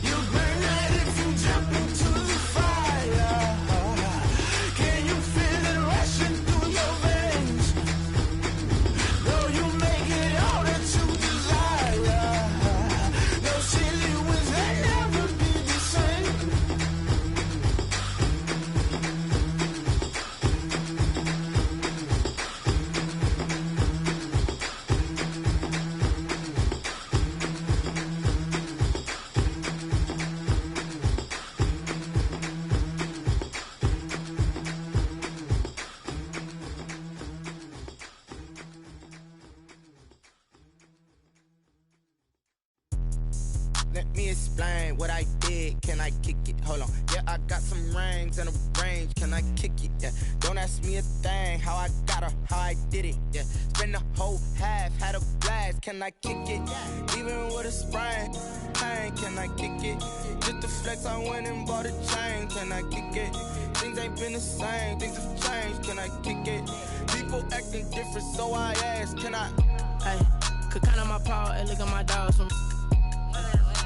You burn out if you jump into the fire. Can you feel it rushing through your veins? Though you make it all that you desire. No city was that never be the same. Let me explain what I did. Can I kick it? Hold on. Yeah, I got some rings and a range. Can I kick it? Yeah. Don't ask me a thing. How I got her, how I did it. Yeah. Spend the whole half, had a blast. Can I kick it? Even with a sprain. Pain, can I kick it? Just the flex, I went and bought a chain. Can I kick it? Things ain't been the same. Things have changed. Can I kick it? People acting different, so I ask. Can I? Hey, could count on my power and look at my dogs from.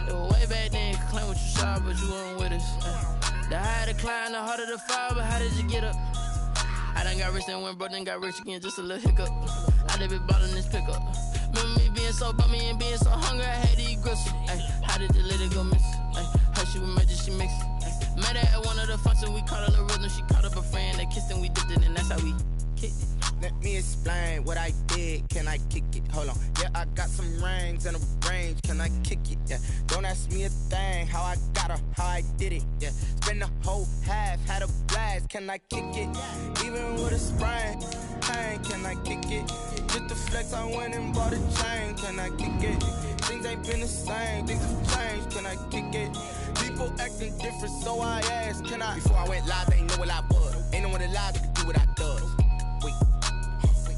It was way back then, could claim what you saw, but you weren't with us. The higher the climb, the harder the fall, but how did you get up? I done got rich and went broke, then got rich again, just a little hiccup. I done been ballin' this pickup. Remember me being so bummy and being so hungry, I had to eat gristle. Ay, how did the lady go miss? Ay, her she was magic, she mixed. Met her at one of the functions, we caught her little rhythm, she caught up a friend, they kissed and we dipped it, and that's how we kicked it. Let me explain what I did. Can I kick it? Hold on. Yeah, I got some rings and a range. Can I kick it? Yeah. Don't ask me a thing. How I got her, how I did it. Yeah. Spend the whole half, had a blast. Can I kick it? Even with a sprain. Pain, can I kick it? Just the flex, I went and bought a chain. Can I kick it? Things ain't been the same. Things have changed. Can I kick it? People acting different, so I asked. Can I? Before I went live, they ain't know what I was. Ain't no one alive that could do what I does.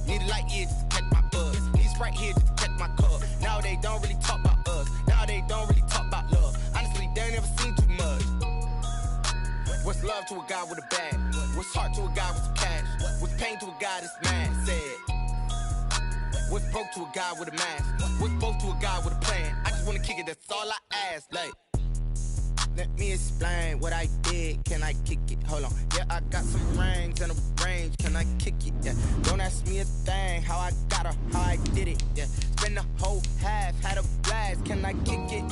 Need a light here just to catch my buzz. Need Sprite here just to catch my cup. Now they don't really talk about us. Now they don't really talk about love. Honestly, they ain't never seen too much. What's love to a guy with a bag? What's heart to a guy with some cash? What's pain to a guy that's mad? Said. What's broke to a guy with a mask? What's both to a guy with a plan? I just wanna kick it, that's all I ask. Like, let me explain what I did. Can I kick it? Hold on. Yeah, I got some rings and a range. Can I kick it? Yeah. Don't ask me a thing. How I got her, how I did it. Yeah. Spend the whole half, had a blast. Can I kick it?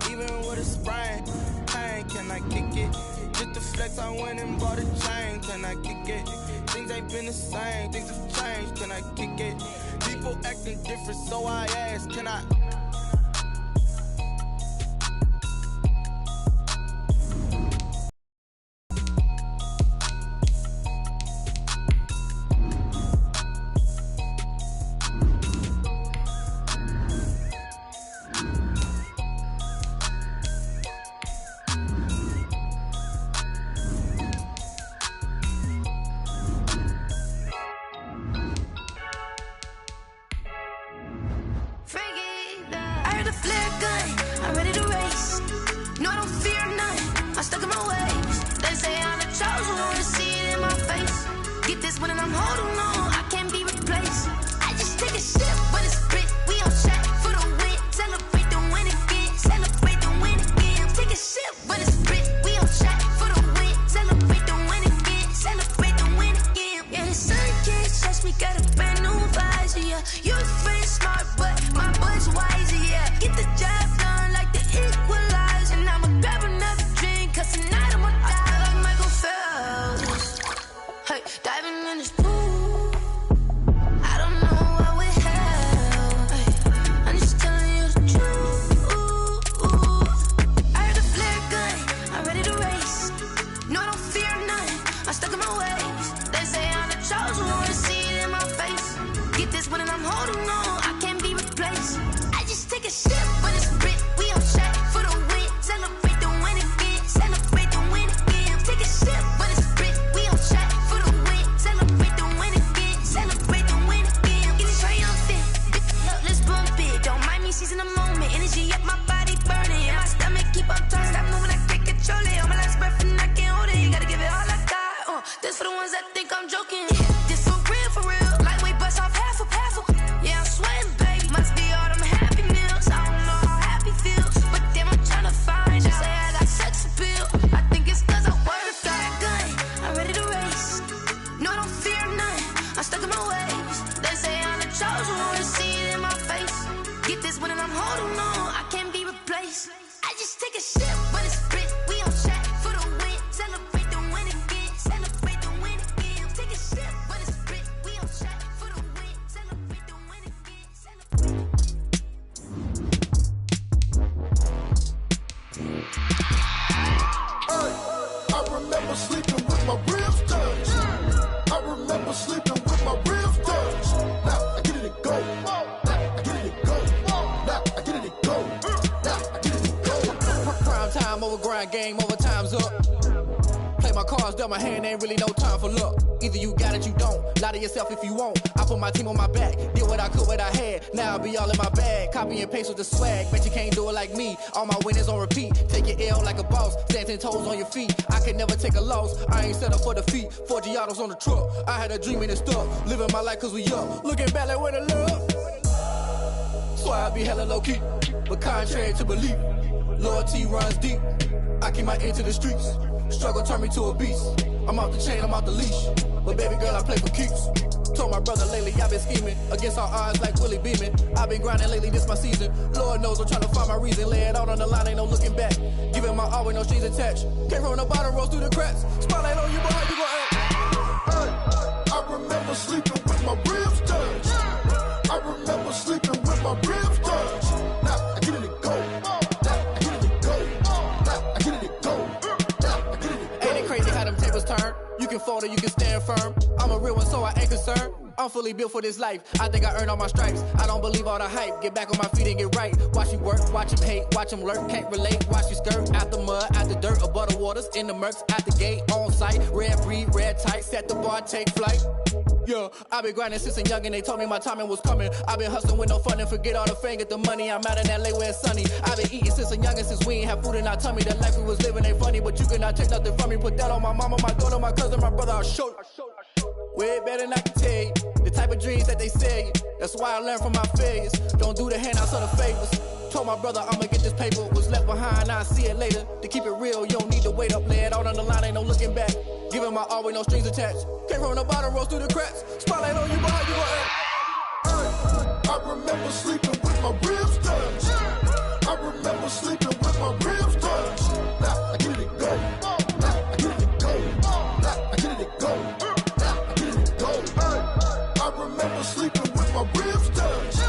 Even with a sprain. Pain, can I kick it? Just the flex, I went and bought a chain. Can I kick it? Things ain't been the same. Things have changed. Can I kick it? People acting different, so I ask. Can I? Freaky, this one and I'm holding on. I can't be replaced. I just take a sip, but it's spit. We on track for the win. Celebrate the win again. Celebrate the win again. Take a sip, but it's spit. We on track for the win. Celebrate the win again. Celebrate the win again. Yeah, the sun can't touch me. Got a brand new visor. Yeah, you're friend smart, but my bud's wiser. Yeah, get the job done like the equalizer. And I'ma grab another drink, cause tonight I'ma die like Michael Phelps. Hey, diving in this pool. I don't know what we have. Hey, I'm just telling you the truth. I heard the flare gun, I'm ready to race. No, I don't fear nothing, I'm stuck in my ways. They say I'm the chosen one, see it in my face. Get this one and I'm holding on, I can't be replaced. I just take a sip, but it's spit. We on track for the win. Celebrate the win again. Celebrate the win again. Take a sip, but it's spit. We on track for the win. Celebrate the win again. Celebrate the win again. Get it triumphant. Look, let's bump it. Don't mind me seizing the moment. Energy up my body burning. And my stomach keep on turning. Stop moving, I can't control it. On my last breath and I can't hold it. You gotta give it all I got. This for the ones that think I'm joking. This for real, for real. Lightweight bust off half a half. Yeah, I'm sweating, baby. Must be all them happy meals. I don't know how happy feels, but damn, I'm tryna find out. Say I got sex appeal. I think it's cause I work. Got a gun, I'm ready to race. No, I don't fear nothing. I'm stuck in my ways. They say I'm the chosen one, see it in my face. Get this one and I'm holding on. I can't be replaced. I just take a sip, but it's spit. We on track for the win. Celebrate the win again. Celebrate the win again. Take a sip, but it's spit. We on track for the win. Celebrate the win again. I remember sleeping with my ribs touched. I remember sleeping with my ribs touched. Now I get it and go. Now I get it and go. Now I get it and go. Now I get it and go. Prime time over grind game, over time's up. Play my cards, dealt my hand, ain't really no time for luck. Either you got it, you don't. Lie to yourself if you won't. I put my team on my back, did what I could, what I had. Now I'll be all in my bag. Copy and paste with the swag. Bet you can't do it like me. All my winners on repeat. Take your L like a boss. Stand 10 toes on your feet. I can never take a loss. I ain't set up for defeat. 4 Giottos on the truck. I had a dream and it stuck. Living my life cause we up. Looking back like where the love. So I be hella low key. But contrary to belief, loyalty runs deep. I keep my ear to the streets. Struggle turned me to a beast. I'm off the chain, I'm off the leash. But baby girl, I play for keeps. Told my brother lately, I've been scheming. Against all odds like Willie Beeman. I've been grinding lately, this my season. Lord knows I'm trying to find my reason. Lay it out on the line, ain't no looking back. Giving my all with no strings attached. Came from the bottom, rose through the cracks. Spotlight on you, boy, how you gon' act? I remember sleeping with my ribs touched. I remember sleeping with my ribs touched. Now I get it and go. Now I get it and go. Now I get it and go. Now I get it and go. Ain't it crazy how them tables turn? You can fold or you can stand firm. I'm a real one, so I ain't concerned. I'm fully built for this life. I think I earned all my stripes. I don't believe all the hype. Get back on my feet and get right. Watch you work, watch him hate, watch him lurk. Can't relate, watch you skirt. Out the mud, out the dirt, above the waters, in the murks, out the gate, on site. Red breed, red tight, set the bar, take flight. Yeah, I been grinding since a young and they told me my timing was coming. I been hustling with no fun and forget all the fame, get the money. I'm out in LA where it's sunny. I been eating since a young and since we ain't have food in our tummy. The life we was living ain't funny, but you cannot take nothing from me. Put that on my mama, my daughter, my cousin, my brother, I'll show you. Way better than I can tell you. The type of dreams that they sell you. That's why I learned from my failures. Don't do the handouts or the favors. Told my brother I'ma get this paper. Was left behind, I'll see it later. To keep it real, you don't need to wait up. Lay it out on the line, ain't no looking back. Giving my all with no strings attached. Came from the bottom, rose through the cracks. Spotlight on you, boy, how you gon' act? I remember sleeping with my ribs touched. I remember sleeping with my ribs touched. Now I get it and go. Now I get it and go. Now I get it and go. Now I get it and go. I remember sleeping with my ribs touched.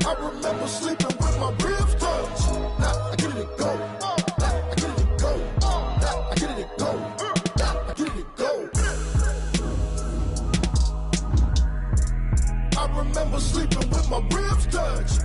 I remember sleeping with my ribs touched. Now I get it and go. Now I get it and go. Now I get it and go. Now I get it and go. I remember sleeping with my ribs touched.